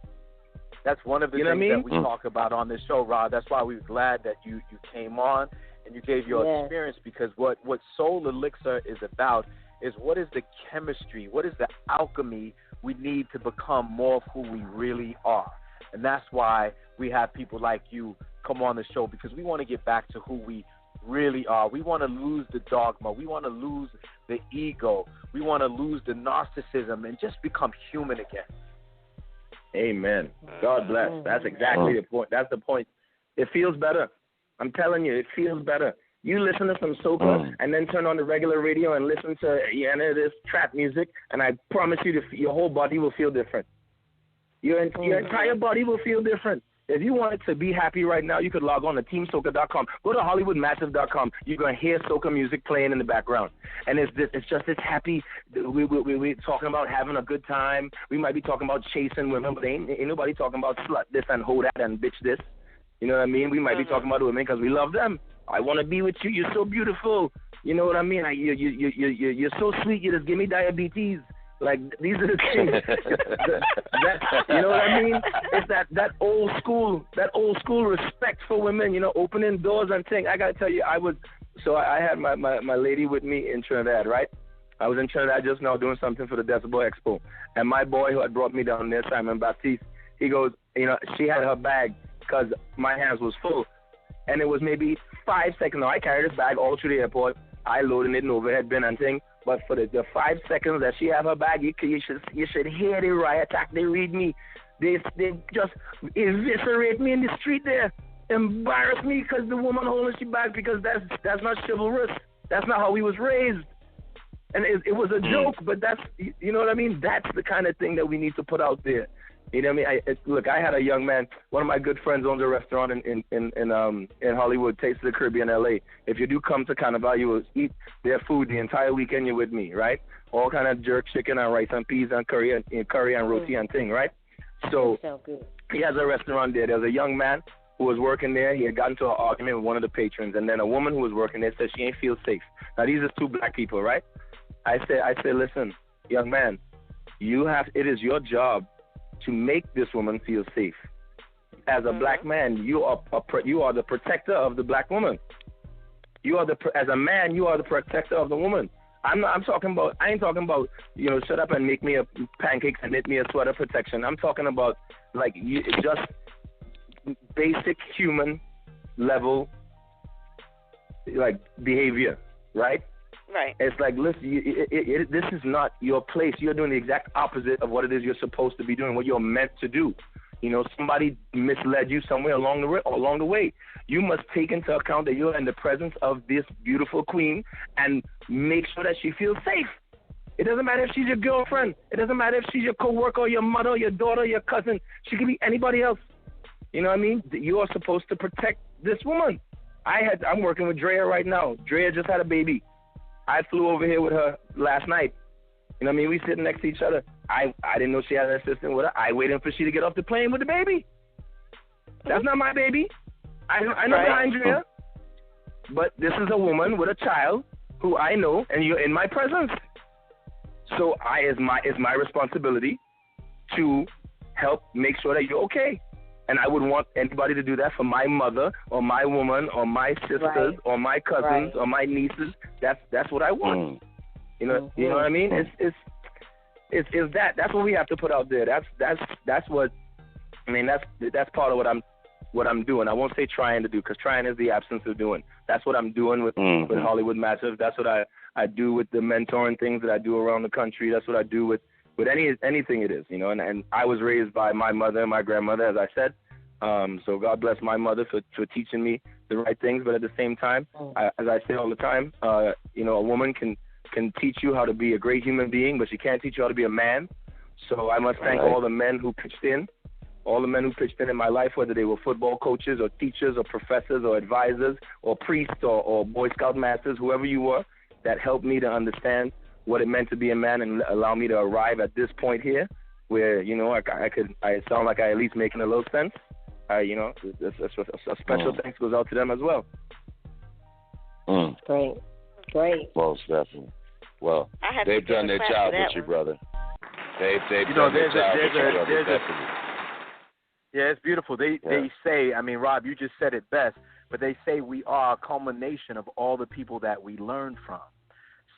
That's one of the things that we talk about on this show, Rod. That's why we're glad that you came on and you gave your experience, because what Soul Elixir is about is what is the chemistry, what is the alchemy we need to become more of who we really are. And that's why we have people like you come on the show, because we want to get back to who we really are. We want to lose the dogma. We want to lose the ego. We want to lose the narcissism and just become human again. Amen. God bless. That's exactly the point. That's the point. It feels better. I'm telling you, it feels better. You listen to some soca and then turn on the regular radio and listen to this trap music, and I promise you, your whole body will feel different. Your entire body will feel different. If you wanted to be happy right now, you could log on to teamsoca.com. Go to hollywoodmassive.com. You're going to hear soca music playing in the background. And it's just this happy, we're talking about having a good time. We might be talking about chasing women, but ain't nobody talking about slut this and hoe that and bitch this. You know what I mean? We might be talking about women because we love them. I want to be with you. You're so beautiful. You know what I mean? You're so sweet. You just give me diabetes. Like, these are the things. You know what I mean? It's that old school respect for women, opening doors and things. I got to tell you, I had my lady with me in Trinidad, right? I was in Trinidad just now doing something for the Decibel Expo. And my boy who had brought me down there, Simon Baptiste, he goes, she had her bag because my hands was full. And it was maybe 5 seconds. Now, I carried this bag all through the airport. I loaded it in overhead bin and thing. But for the 5 seconds that she have her bag, you should hear the riot act. They read me. They just eviscerate me in the street there. embarrass me because the woman holding she back, because that's not chivalrous. That's not how we was raised. And it was a joke, but that's, you know what I mean? That's the kind of thing that we need to put out there. You know what I mean? Look, I had a young man. One of my good friends owns a restaurant in Hollywood, Taste of the Caribbean, L.A. If you do come to Carnival, you will eat their food the entire weekend. You're with me, right? All kind of jerk chicken and rice and peas and curry and roti and thing, right? So he has a restaurant there. There's a young man who was working there. He had gotten into an argument with one of the patrons, and then a woman who was working there said she ain't feel safe. Now these are two black people, right? I said, listen, young man, it is your job to make this woman feel safe. As a black man, you are the protector of the black woman. As a man, you are the protector of the woman. I ain't talking about, shut up and make me a pancakes and knit me a sweater protection. I'm talking about just basic human level behavior, right? Right. It's like, listen, this is not your place. You're doing the exact opposite of what it is you're supposed to be doing, what you're meant to do. Somebody misled you somewhere along the way. You must take into account that you're in the presence of this beautiful queen and make sure that she feels safe. It doesn't matter if she's your girlfriend. It doesn't matter if she's your coworker, or your mother, or your daughter, or your cousin. She could be anybody else. You know what I mean? You are supposed to protect this woman. I'm working with Drea right now. Drea just had a baby. I flew over here with her last night. You know what I mean? We sitting next to each other. I didn't know she had an assistant with her. I waited for she to get off the plane with the baby. That's not my baby. I know behind Drea. But this is a woman with a child who I know, and you're in my presence. So it's my responsibility to help make sure that you're okay. And I would want anybody to do that for my mother or my woman or my sisters or my cousins or my nieces. That's what I want. You know what I mean? It's that's what we have to put out there. That's what I mean. That's part of what I'm doing. I won't say trying to do, because trying is the absence of doing. That's what I'm doing with Hollywood Massive. That's what I do with the mentoring things that I do around the country. That's what I do with anything it is, and I was raised by my mother and my grandmother, as I said. So God bless my mother for teaching me the right things. But at the same time, as I say all the time, a woman can teach you how to be a great human being, but she can't teach you how to be a man. So I must thank all the men who pitched in my life, whether they were football coaches or teachers or professors or advisors or priests or Boy Scout masters, whoever you were, that helped me to understand what it meant to be a man and allow me to arrive at this point here, where I sound like I at least making a little sense. A special thanks goes out to them as well. Great. Most definitely. Well, they've done their job with you, brother. They've done their job with you, brother. Definitely. Yeah, it's beautiful. They say, I mean, Rob, you just said it best, but they say we are a culmination of all the people that we learn from.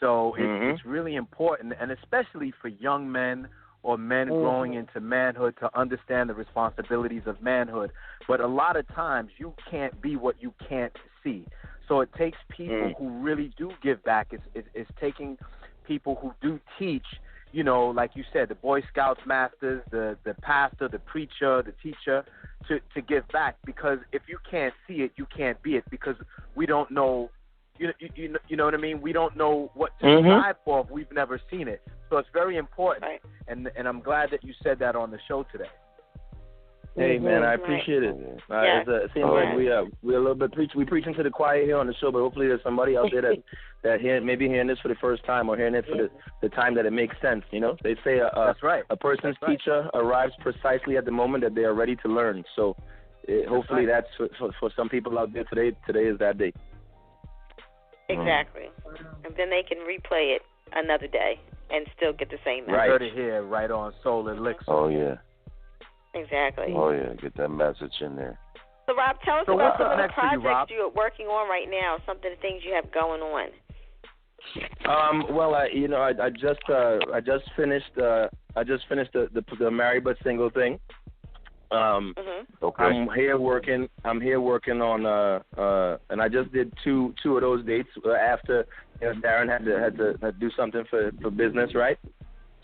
So it's really important, and especially for young men or men growing into manhood, to understand the responsibilities of manhood. But a lot of times you can't be what you can't see. So it takes people who really do give back. It's taking people who do teach, like you said, the Boy Scouts masters, the pastor, the preacher, the teacher, to give back. Because if you can't see it, you can't be it, because we don't know. You know what I mean? We don't know what to strive for if we've never seen it. So it's very important, and I'm glad that you said that on the show today. Hey man, I appreciate it. It seems like we're a little bit we preaching to the choir here on the show, but hopefully there's somebody out there that maybe hearing this for the first time or hearing it for the time that it makes sense. They say a person's teacher arrives precisely at the moment that they are ready to learn. So hopefully that's for some people out there today. Today is that day. Exactly. And then they can replay it another day and still get the same message. Right. Heard it here, right on Soul Elixir. Oh, yeah. Exactly. Oh, yeah. Get that message in there. So, Rob, tell us about some of the projects you're working on right now, some of the things you have going on. Well, I just finished the Married but Single thing. Okay. I'm here working on and I just did two of those dates after Darrin had to do something for business, right?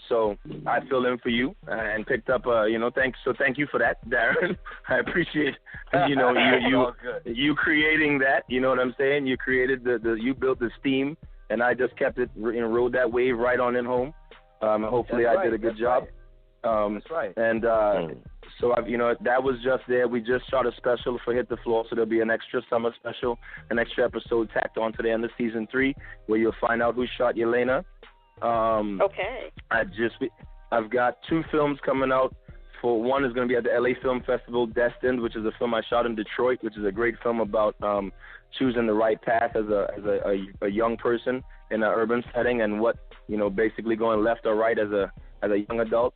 So I filled in for you and picked up, thank you for that, Darrin. I appreciate, you creating that. You know what I'm saying? You created you built the steam, and I just kept it, rode that wave right on in home. Hopefully I did a good job. That's right. And so that was just there. We just shot a special for Hit the Floor, so there'll be an extra summer special, an extra episode tacked on to the end of season 3, where you'll find out who shot Yelena. Okay. I've got 2 films coming out. For one is going to be at the LA Film Festival, Destined, which is a film I shot in Detroit, which is a great film about choosing the right path as a young person in an urban setting, and what basically going left or right as a young adult.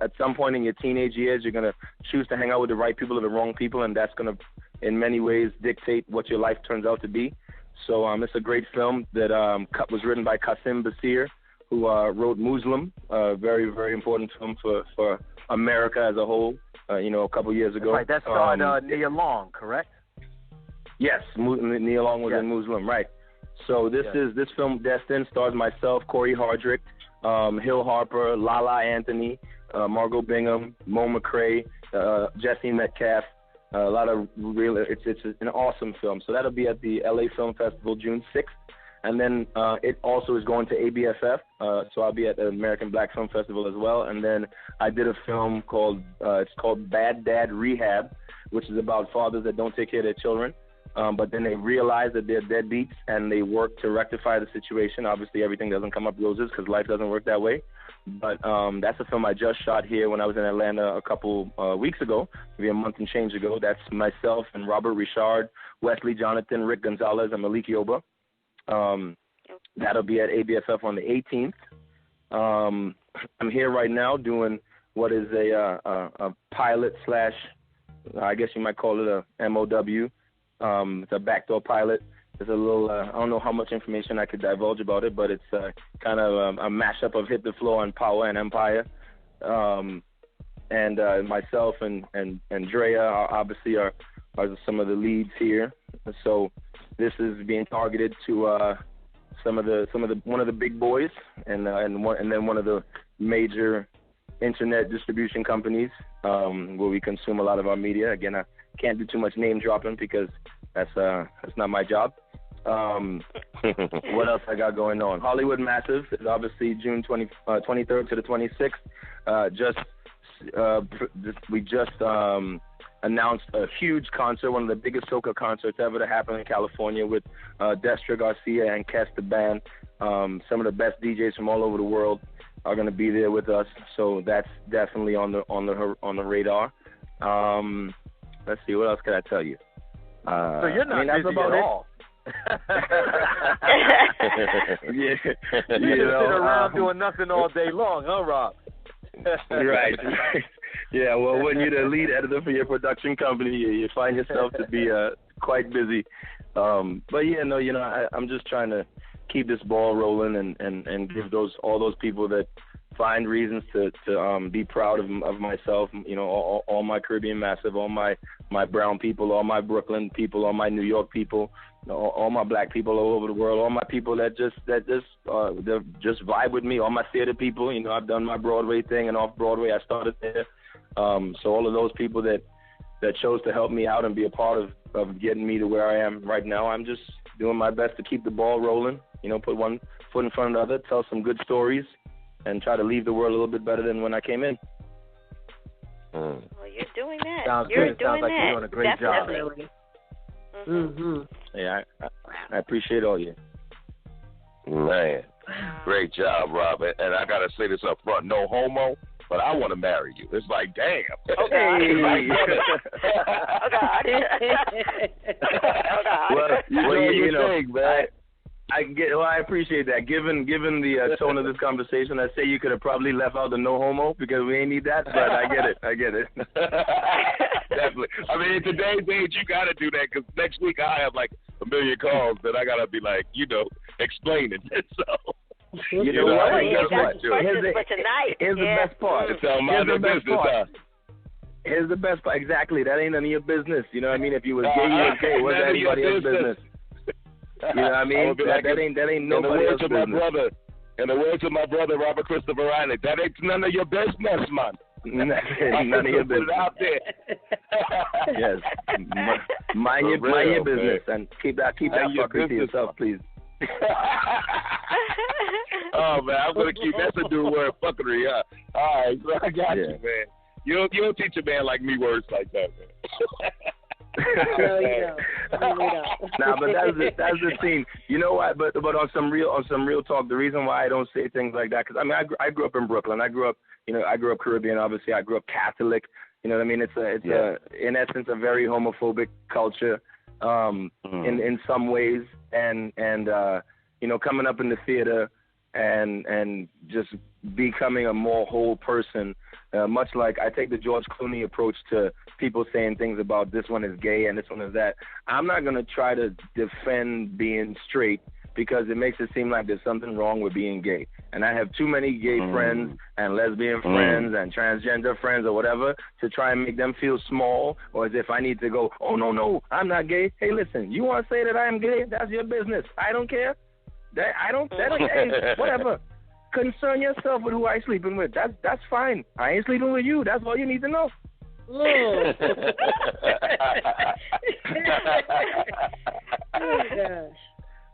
At some point in your teenage years, you're going to choose to hang out with the right people or the wrong people, and that's going to, in many ways, dictate what your life turns out to be. So it's a great film that was written by Qasim Basir, who wrote Muslim, a very, very important film for America as a whole, a couple years ago. Right, that starred Nia Long, correct? Yes, Nia Long was in Muslim, right. So this film, Destined, stars myself, Corey Hardrick, Hill Harper, Lala Anthony, Margot Bingham, Mo McCray, Jesse Metcalf. A lot of it's an awesome film. So that'll be at the LA Film Festival June 6th. And then it also is going to ABFF. So I'll be at the American Black Film Festival as well. And then I did a film called Bad Dad Rehab, which is about fathers that don't take care of their children. But then they realize that they're deadbeats, and they work to rectify the situation. Obviously, everything doesn't come up roses because life doesn't work that way. But that's a film I just shot here when I was in Atlanta a couple weeks ago, maybe a month and change ago. That's myself and Robert Richard, Wesley Jonathan, Rick Gonzalez, and Malik Yoba. That'll be at ABFF on the 18th. I'm here right now doing what is a pilot / I guess you might call it a MOW. It's a backdoor pilot. There's a little, I don't know how much information I could divulge about it, but it's kind of a mashup of Hit the Floor and Power and Empire. And myself and Drea obviously are some of the leads here. So this is being targeted to one of the big boys and then one of the major internet distribution companies where we consume a lot of our media. Again, I can't do too much name dropping because that's not my job. What else I got going on? Hollywood Massive is obviously June 23rd to the 26th. We just announced a huge concert, one of the biggest soca concerts ever to happen in California, with Destra Garcia and Kes the Band. Some of the best DJs from all over the world are going to be there with us, so that's definitely on the radar. Let's see, what else can I tell you? So you're not busy at all. You sit around doing nothing all day long, huh, Rob? Right. Yeah, well, when you're the lead editor for your production company, you find yourself to be quite busy. But yeah, I'm just trying to keep this ball rolling and give all those people that find reasons to be proud of myself. All my Caribbean Massive, all my brown people, all my Brooklyn people, all my New York people, all my black people all over the world, all my people that just vibe with me, all my theater people. I've done my Broadway thing, and off Broadway I started there. So all of those people that chose to help me out and be a part of getting me to where I am right now, I'm just doing my best to keep the ball rolling. Put one foot in front of the other, tell some good stories, and try to leave the world a little bit better than when I came in. Well, you're doing that. Sounds you're good. doing Sounds like that. you're doing a great Definitely. job. Mm-hmm. Yeah, I appreciate all you. Man, great job, Rob. And I got to say this up front, no homo, but I want to marry you. It's like, damn. Okay. Oh, God. Thing, man. I appreciate that. Given the tone of this conversation, I say you could have probably left out the no homo because we ain't need that. But I get it. Definitely. I mean, in today's age, you got to do that because next week I have like a million calls that I got to be like, explaining it. So. You know what? Here's the best part. Here's the best part. Exactly. That ain't none of your business. You know what I mean? If you was gay, you was gay. What's anybody else's business? You know what I mean? That ain't nobody else's business. In the words of my brother Robert Christopher Riley, that ain't none of your business, man. None of your business. Put it out there. Yes. Mind your business, man. And keep that fucker to yourself, please. Oh man, I'm gonna keep that's a new word, fuckery, huh? All right, so I got you, man. You don't teach a man like me words like that, man. No, you don't. Nah, but that's the thing. You know what? But on some real talk, the reason why I don't say things like that, because I mean I grew up in Brooklyn. I grew up Caribbean. Obviously, I grew up Catholic. You know what I mean? It's in essence a very homophobic culture, in some ways, and coming up in the theater and just becoming a more whole person. Much like I take the George Clooney approach to people saying things about this one is gay and this one is that. I'm not going to try to defend being straight because it makes it seem like there's something wrong with being gay. And I have too many gay friends and lesbian friends and transgender friends or whatever to try and make them feel small or as if I need to go, oh, no, I'm not gay. Hey, listen, you want to say that I'm gay? That's your business. I don't care. Hey, whatever. Concern yourself with who I sleeping with. That's fine. I ain't sleeping with you. That's all you need to know. Oh gosh.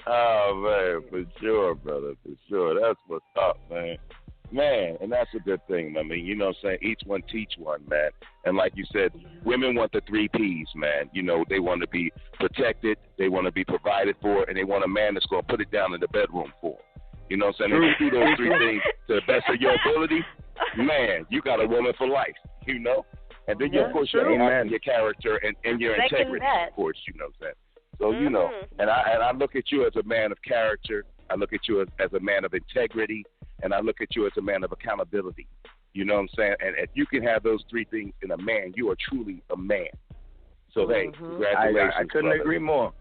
Oh man, for sure, brother, for sure. That's what's up, man. Man, and that's a good thing. I mean, you know what I'm saying? Each one teach one, man. And like you said, women want the 3 Ps, man. You know, they want to be protected, they want to be provided for, and they want a man that's going to put it down in the bedroom for them. You know what I'm saying? If you do those 3 things to the best of your ability, man, you got a woman for life, you know? And then, of course, you have your character and your integrity, of course, you know what I'm saying? So, you know, and I look at you as a man of character. I look at you as a man of integrity. And I look at you as a man of accountability. You know what I'm saying? And if you can have those 3 things in a man, you are truly a man. So, hey, congratulations, I couldn't agree more.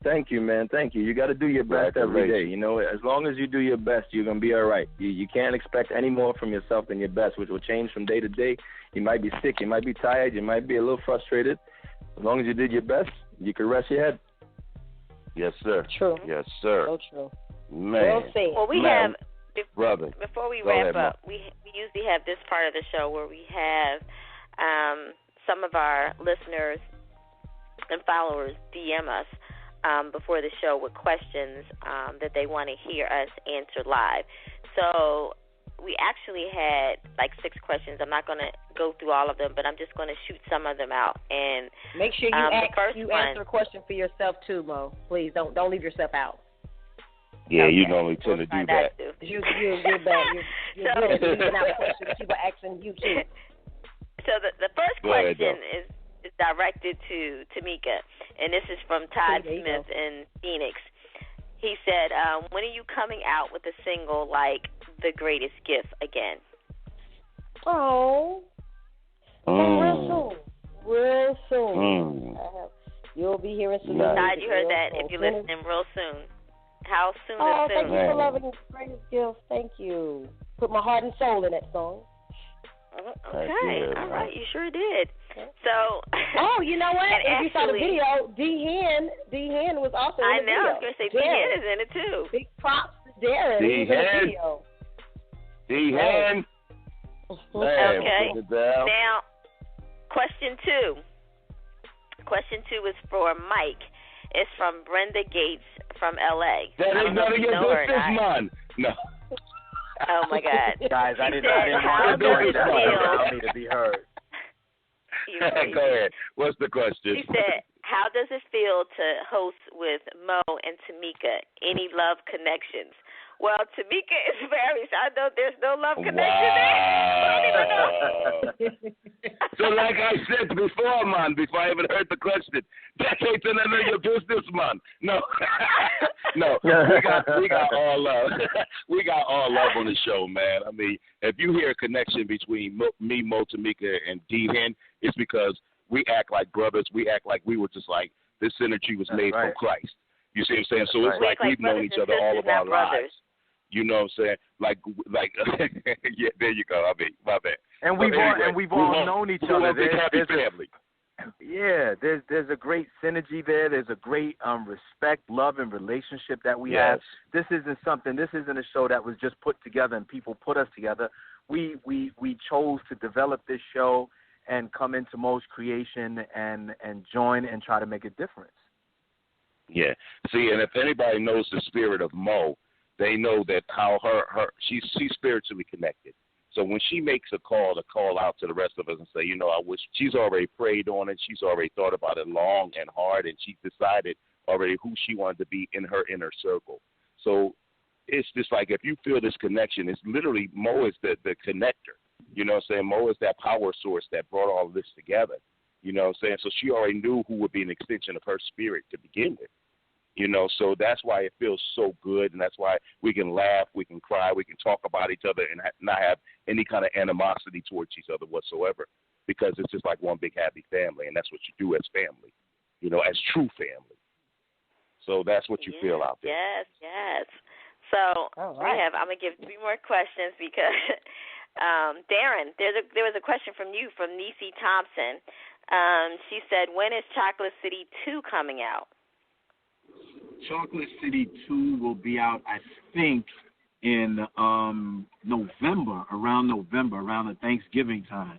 Thank you, man. Thank you. You got to do your best every day. You know, as long as you do your best, you're going to be all right. You can't expect any more from yourself than your best, which will change from day to day. You might be sick. You might be tired. You might be a little frustrated. As long as you did your best, you can rest your head. Yes, sir. True. Yes, sir. So true. Man. Well, we have... Brother. Before we wrap up, we usually have this part of the show where we have some of our listeners and followers DM us before the show with questions that they want to hear us answer live. So we actually had like 6 questions. I'm not going to go through all of them, but I'm just going to shoot some of them out. And make sure you answer a question for yourself too, Mo. Please don't leave yourself out. Yeah, okay. You normally tend to do that. You're bad. You're good at leaving out questions. People asking you too. So the first question is directed to Tamika, and this is from Todd Smith in Phoenix. He said, when are you coming out with a single like The Greatest Gift again? Oh, real soon. You'll be hearing some music. Todd, you heard that. If you're listening, real soon. How soon is soon? Thank you for loving The Greatest Gift. Thank you. Put my heart and soul in that song. Okay. All right. You sure did. So. Oh, you know what? If you saw the video, D Hen was also in the video. I know. I was going to say D Hen is in it too. Big props to Darrin. D Hen. Okay. Now, question 2. Question 2 is for Mike. It's from Brenda Gates from L.A. That ain't none of your business, man. No. Oh, my God. Guys, I didn't want me to be heard. Go ahead. What's the question? She said, how does it feel to host with Mo and Tamika? Any love connections? Well, Tamika is married, so I know there's no love connection there. I don't even know. So like I said before, man, before I even heard the question, that ain't none of your business, man. No. No. We got all love. We got all love on the show, man. I mean, if you hear a connection between me, Mo, Tamika, and D Hen, it's because we act like brothers. We act like we were just like this synergy was made from Christ. You see what I'm saying? So it's like we've known each other all of our lives. You know what I'm saying? Like, yeah, there you go. I mean, my bad. And we've all known each other. Happy family. Yeah, there's a great synergy there. There's a great respect, love, and relationship that we have. This isn't a show that was just put together and people put us together. We chose to develop this show and come into Mo's creation and join and try to make a difference. Yeah. See, and if anybody knows the spirit of Mo, they know that how she's spiritually connected. So when she makes a call to call out to the rest of us and say, you know, I wish, she's already prayed on it. She's already thought about it long and hard, and she's decided already who she wanted to be in her inner circle. So it's just like if you feel this connection, it's literally Mo is the connector. You know what I'm saying? Mo is that power source that brought all of this together. You know what I'm saying? So she already knew who would be an extension of her spirit to begin with. You know, so that's why it feels so good, and that's why we can laugh, we can cry, we can talk about each other and not have any kind of animosity towards each other whatsoever, because it's just like one big happy family, and that's what you do as family, you know, as true family. So that's what you feel out there. Yes. So I'm going to give 3 more questions because, Darrin, there was a question from you, from Niecy Thompson. She said, when is Chocolate City 2 coming out? Chocolate City 2 will be out, I think, in November, around the Thanksgiving time.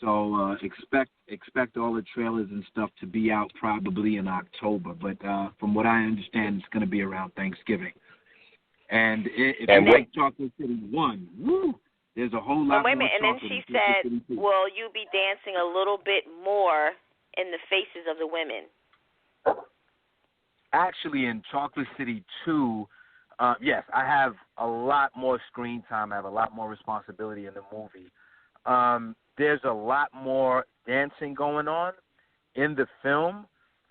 So expect all the trailers and stuff to be out probably in October. But from what I understand, it's going to be around Thanksgiving. And if you like Chocolate City 1, woo, there's a whole lot more. Wait a minute, and then she said, will you be dancing a little bit more in the faces of the women? Actually, in Chocolate City 2, yes, I have a lot more screen time. I have a lot more responsibility in the movie. There's a lot more dancing going on in the film.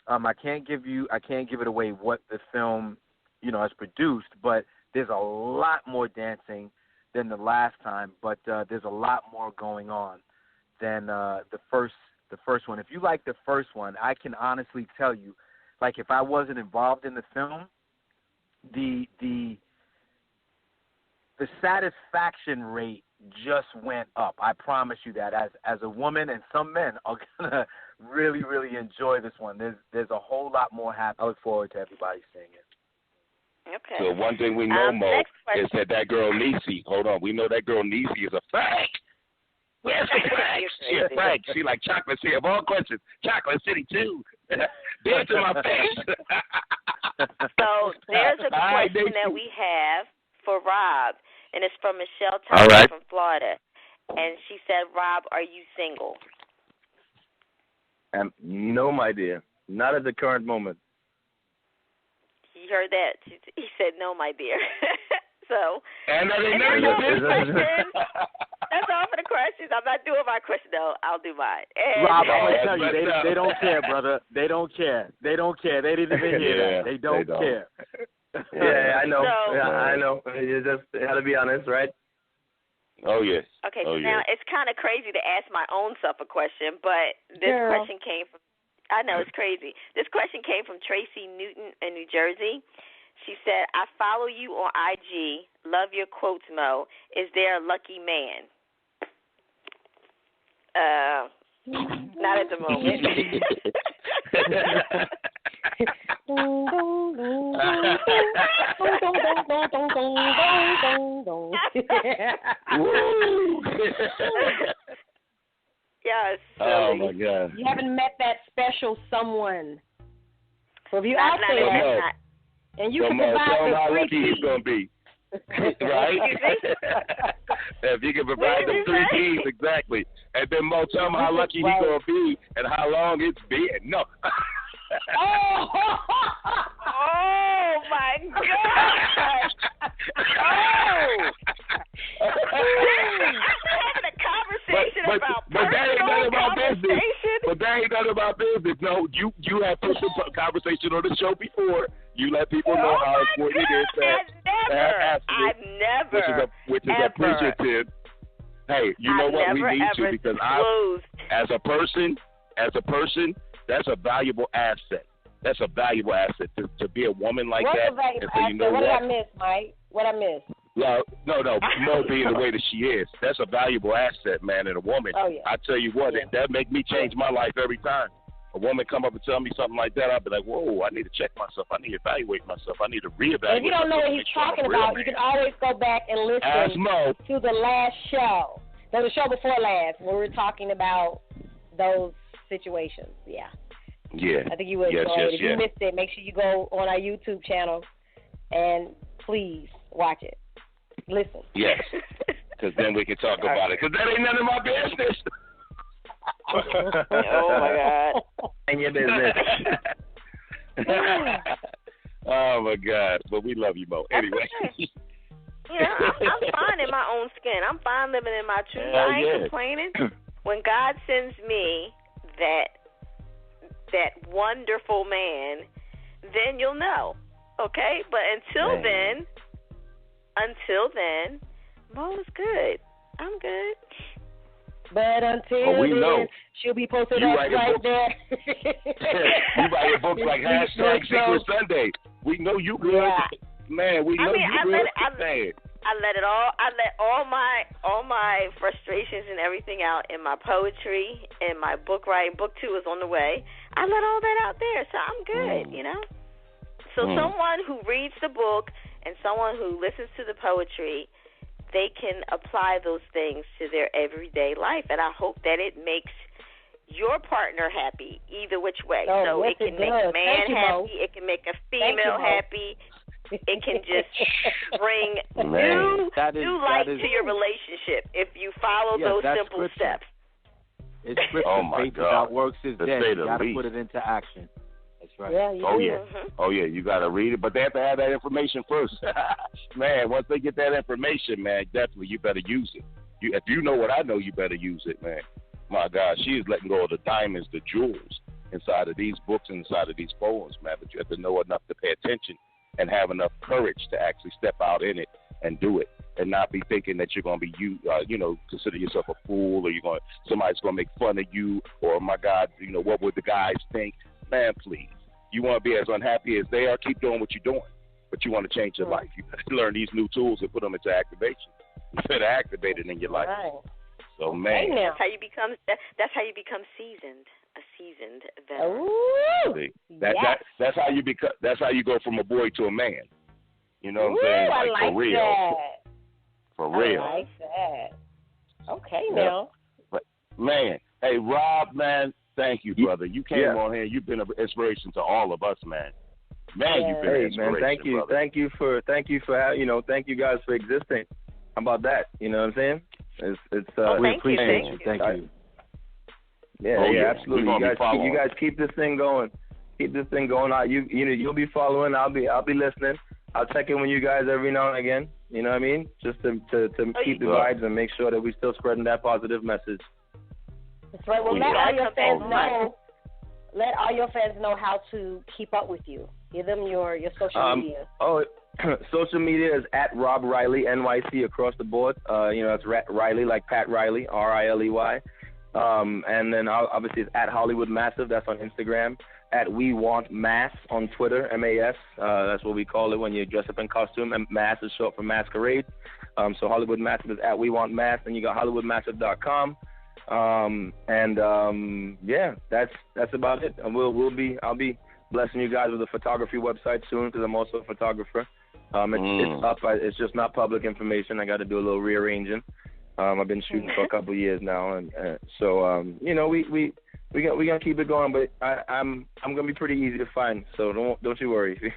I can't give it away what the film, has produced, but there's a lot more dancing than the last time. But there's a lot more going on than the first one. If you like the first one, I can honestly tell you, like if I wasn't involved in the film, the satisfaction rate just went up. I promise you that. As a woman, and some men are gonna really, really enjoy this one. There's a whole lot more happening. I look forward to everybody seeing it. Okay. So one thing we know, Mo, is that girl Niecy. Hold on, we know that girl Niecy is a fag. Where's the fag? She a fag. She like Chocolate City. Of all questions, Chocolate City too. Dance in my face. So there's a question that we have for Rob, and it's from Michelle Thomas from Florida. And she said, Rob, are you single? No, my dear. Not at the current moment. You heard that? He said, no, my dear. So, and that's all for the questions. I'm not doing my question, though. I'll do mine. And Rob, I'm going to tell you, they don't care, brother. They don't care. They didn't even hear that. They don't care. Yeah, I know. I know. You just got to be honest, right? Oh, yes. Okay, so now it's kind of crazy to ask my own self a question, but this question came from, I know, it's crazy. This question came from Tracy Newton in New Jersey. She said, I follow you on IG. Love your quotes, Mo. Is there a lucky man? Not at the moment. Yes. Oh, my God. You haven't met that special someone. So if you out there, and you can provide tell him how the lucky he's going to be. Right? If you can provide the 3 Ps, exactly. And then Mo, tell him how lucky he's going to be and how long it's been. No. Oh my God! Having a conversation about but that ain't none of our business. But that ain't none of our business. No, you have put the conversation on the show before. You let people know how important it is to have abstinence, which is appreciative. Hey, you know what? We need you because as a person, that's a valuable asset. That's a valuable asset to be a woman like that. What's a valuable asset? What did I miss, Mike? What I missed? No, Mo being the way that she is, that's a valuable asset, man, in a woman. Oh, yeah. I tell you what, that make me change my life every time. A woman come up and tell me something like that, I'll be like, whoa, I need to check myself. I need to evaluate myself. I need to reevaluate. And if you don't know what he's talking about, you can always go back and listen to the last show. The show before last, where we were talking about those situations. Yeah. Yeah. I think you would enjoy it. If you missed it, make sure you go on our YouTube channel and please watch it. Listen. Yes. Because then we can talk about it. Because that ain't none of my business. Oh, my God. And your business. Oh, my God. But we love you, Mo. Anyway. I'm fine in my own skin. I'm fine living in my truth. I ain't complaining. When God sends me that wonderful man, then you'll know. Okay? But until then, Mo is good. I'm good. But until then, she'll be posted up right there. You write books like #Secret Sunday. We know you good. Yeah. Man, we know you good. I let all my frustrations and everything out in my poetry and my book writing. Book 2 is on the way. I let all that out there, so I'm good, you know. So someone who reads the book and someone who listens to the poetry, they can apply those things to their everyday life, and I hope that it makes your partner happy either which way. So it can make a man happy, it can make a female happy. It can just bring new light to your relationship if you follow those simple steps. It's scripture. Faith without works is dead. You got to put it into action. That's right. Yeah, you got to read it, but they have to have that information first. Man, once they get that information, man, definitely you better use it. If you know what I know, you better use it, man. My God, she is letting go of the diamonds, the jewels inside of these books, inside of these poems, man. But you have to know enough to pay attention and have enough courage to actually step out in it and do it, and not be thinking that you're going to be consider yourself a fool, or somebody's going to make fun of you, or my God, what would the guys think? Man, please, you want to be as unhappy as they are, keep doing what you're doing, but you want to change your life. You better learn these new tools and put them into activation. You better activate it in your life. Right. So, man, that's how you become seasoned. A seasoned veteran. Ooh, that's how you become. That's how you go from a boy to a man. You know what I'm saying? I like for real. That. For real. I like that. Okay, now. But man, hey Rob, man, thank you, brother. You came on here. You've been an inspiration to all of us, man. Man, you've been an inspiration, man. Thank you, brother. thank you guys for existing. How about that? You know what I'm saying? We appreciate you. Thank you. Yeah, absolutely. You guys keep this thing going. Keep this thing going. You'll be following. I'll be listening. I'll check in with you guys every now and again. You know what I mean? Just to keep the vibes and make sure that we're still spreading that positive message. That's right. Well, let all your fans know. Let all your fans know how to keep up with you. Give them your social media. Social media is at Rob Riley NYC across the board. It's Riley like Pat Riley, RILEY. And then obviously it's at Hollywood Massive. That's on Instagram. At We Want Mass on Twitter, MAS. That's what we call it when you dress up in costume. And Mass is short for masquerade. So Hollywood Massive is at We Want Mass. And you got HollywoodMassive.com. That's about it. And I'll be blessing you guys with a photography website soon because I'm also a photographer. It's up. It's just not public information. I got to do a little rearranging. I've been shooting for a couple of years now, and so we gonna keep it going. But I'm gonna be pretty easy to find, so don't you worry.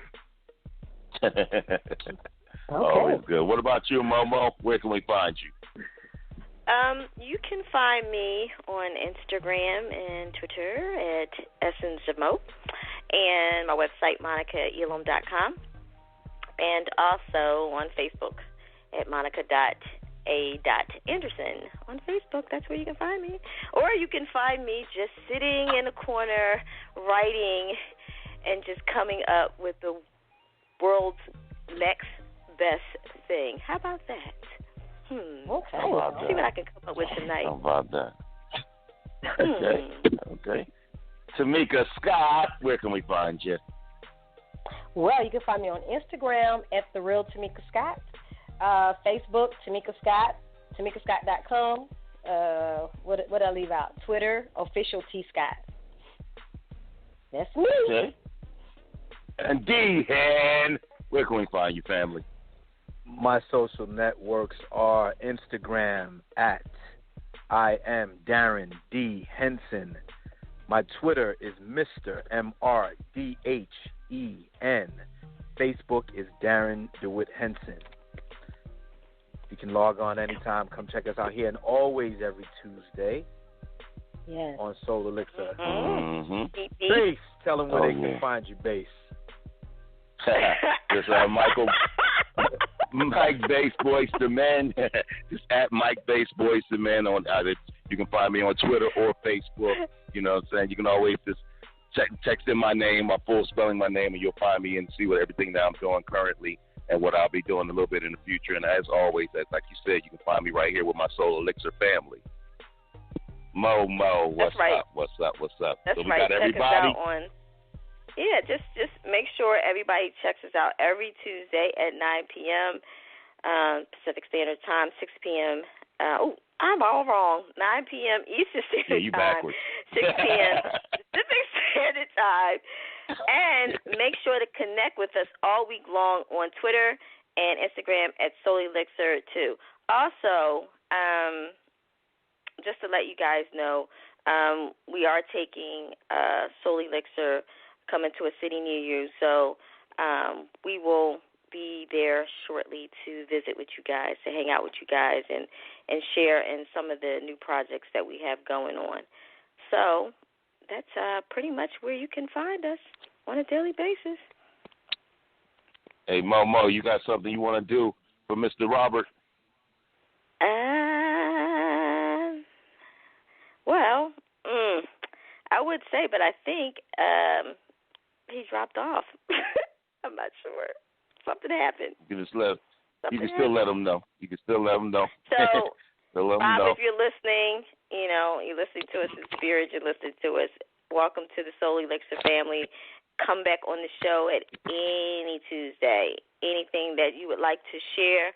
Always good. What about you, Momo? Where can we find you? You can find me on Instagram and Twitter at Essence of Mo, and my website MonicaElam.com, and also on Facebook at Monica.A.Anderson on Facebook. That's where you can find me. Or you can find me just sitting in a corner writing and just coming up with the world's next best thing. How about that? Okay. See what I can come up with tonight. How about that? Okay. Tamika Scott, where can we find you? Well, you can find me on Instagram at The Real Tamika Scott. Facebook, Tamika Scott, TamikaScott.com. What did I leave out? Twitter, official T Scott. That's me. Okay. And D-Hen, where can we find you, family? My social networks are Instagram at I am Darrin D. Henson. My Twitter is Mr. MRDHEN. Facebook is Darrin DeWitt Henson. You can log on anytime. Come check us out here, and always every Tuesday on Soul Elixir. Bass, tell them where they can find you, Bass. Just Mike Bass Boyce the Man. Just at Mike Bass Boyce the Man on you can find me on Twitter or Facebook. You know what I'm saying? You can always just text in my name, my full spelling my name, and you'll find me and see what everything that I'm doing currently and what I'll be doing a little bit in the future. And as always, like you said, you can find me right here with my Soul Elixir family. Mo, what's up? That's so we right. got everybody. Just make sure everybody checks us out every Tuesday at 9 p.m. Pacific Standard Time, 6 p.m. I'm all wrong. 9 p.m. Eastern Standard you Time, backwards. 6 p.m. Pacific Standard Time. And make sure to connect with us all week long on Twitter and Instagram at Soul Elixir too. Also, just to let you guys know, we are taking Soul Elixir coming to a city near you. So we will be there shortly to visit with you guys, to hang out with you guys and share in some of the new projects that we have going on. So that's pretty much where you can find us on a daily basis. Hey, Mo, you got something you want to do for Mr. Robert? Well, I would say, but I think he dropped off. I'm not sure. Something happened. You can still let him know. So, Rob, if you're listening, you're listening to us in spirit, you're listening to us, welcome to the Soul Elixir family. Come back on the show at any Tuesday. Anything that you would like to share,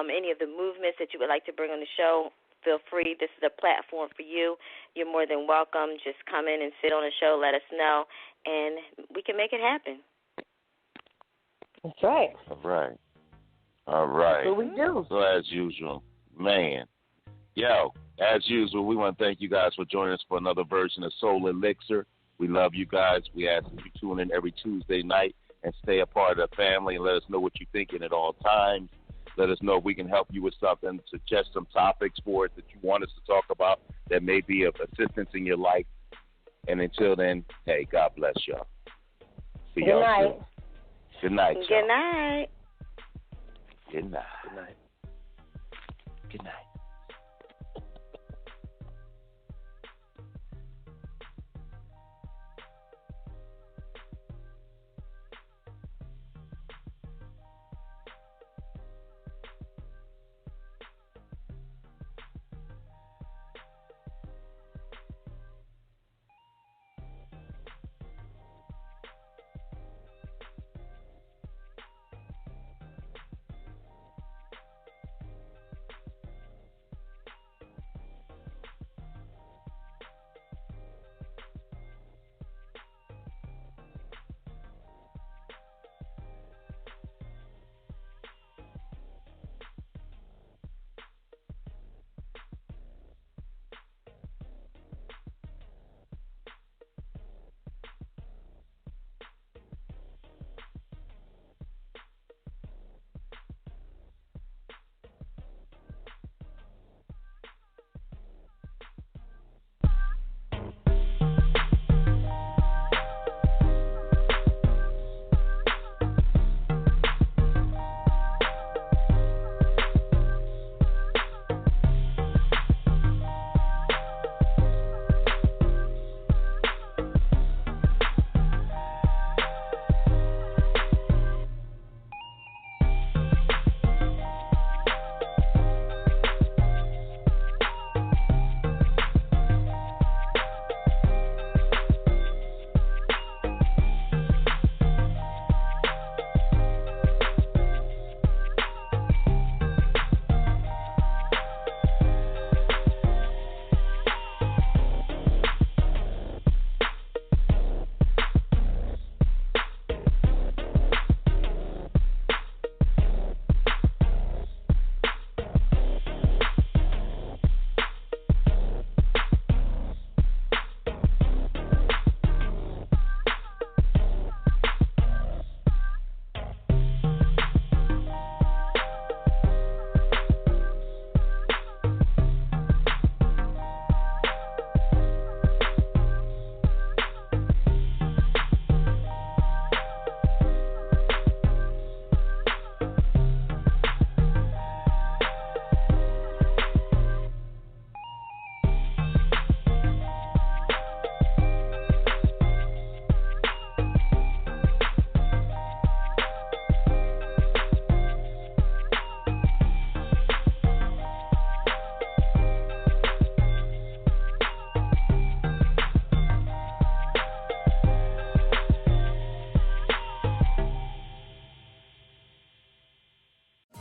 any of the movements that you would like to bring on the show, feel free. This is a platform for you. You're more than welcome. Just come in and sit on the show, let us know, and we can make it happen. That's right. All right. That's what we do. So as usual, man. As usual, we want to thank you guys for joining us for another version of Soul Elixir. We love you guys. We ask that you tune in every Tuesday night and stay a part of the family and let us know what you're thinking at all times. Let us know if we can help you with something, suggest some topics for it that you want us to talk about that may be of assistance in your life. And until then, hey, God bless y'all. See y'all soon. Good night, y'all. Good night. Good night. Good night. Good night.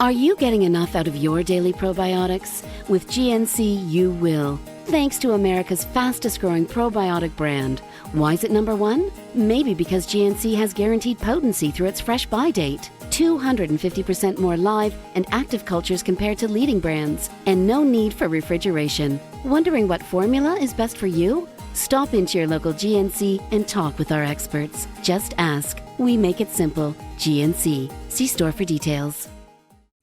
Are you getting enough out of your daily probiotics? With GNC, you will. Thanks to America's fastest growing probiotic brand. Why is it number one? Maybe because GNC has guaranteed potency through its fresh buy date. 250% more live and active cultures compared to leading brands. And no need for refrigeration. Wondering what formula is best for you? Stop into your local GNC and talk with our experts. Just ask. We make it simple. GNC. See store for details.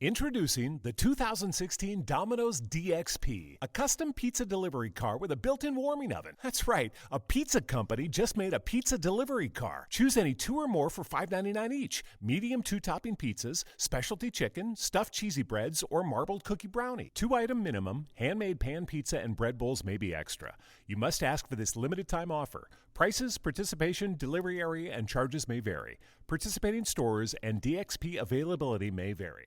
Introducing the 2016 Domino's DXP, a custom pizza delivery car with a built-in warming oven. That's right, a pizza company just made a pizza delivery car. Choose any 2 or more for $5.99 each. Medium 2-topping pizzas, specialty chicken, stuffed cheesy breads, or marbled cookie brownie. 2-item minimum, handmade pan pizza and bread bowls may be extra. You must ask for this limited time offer. Prices, participation, delivery area, and charges may vary. Participating stores and DXP availability may vary.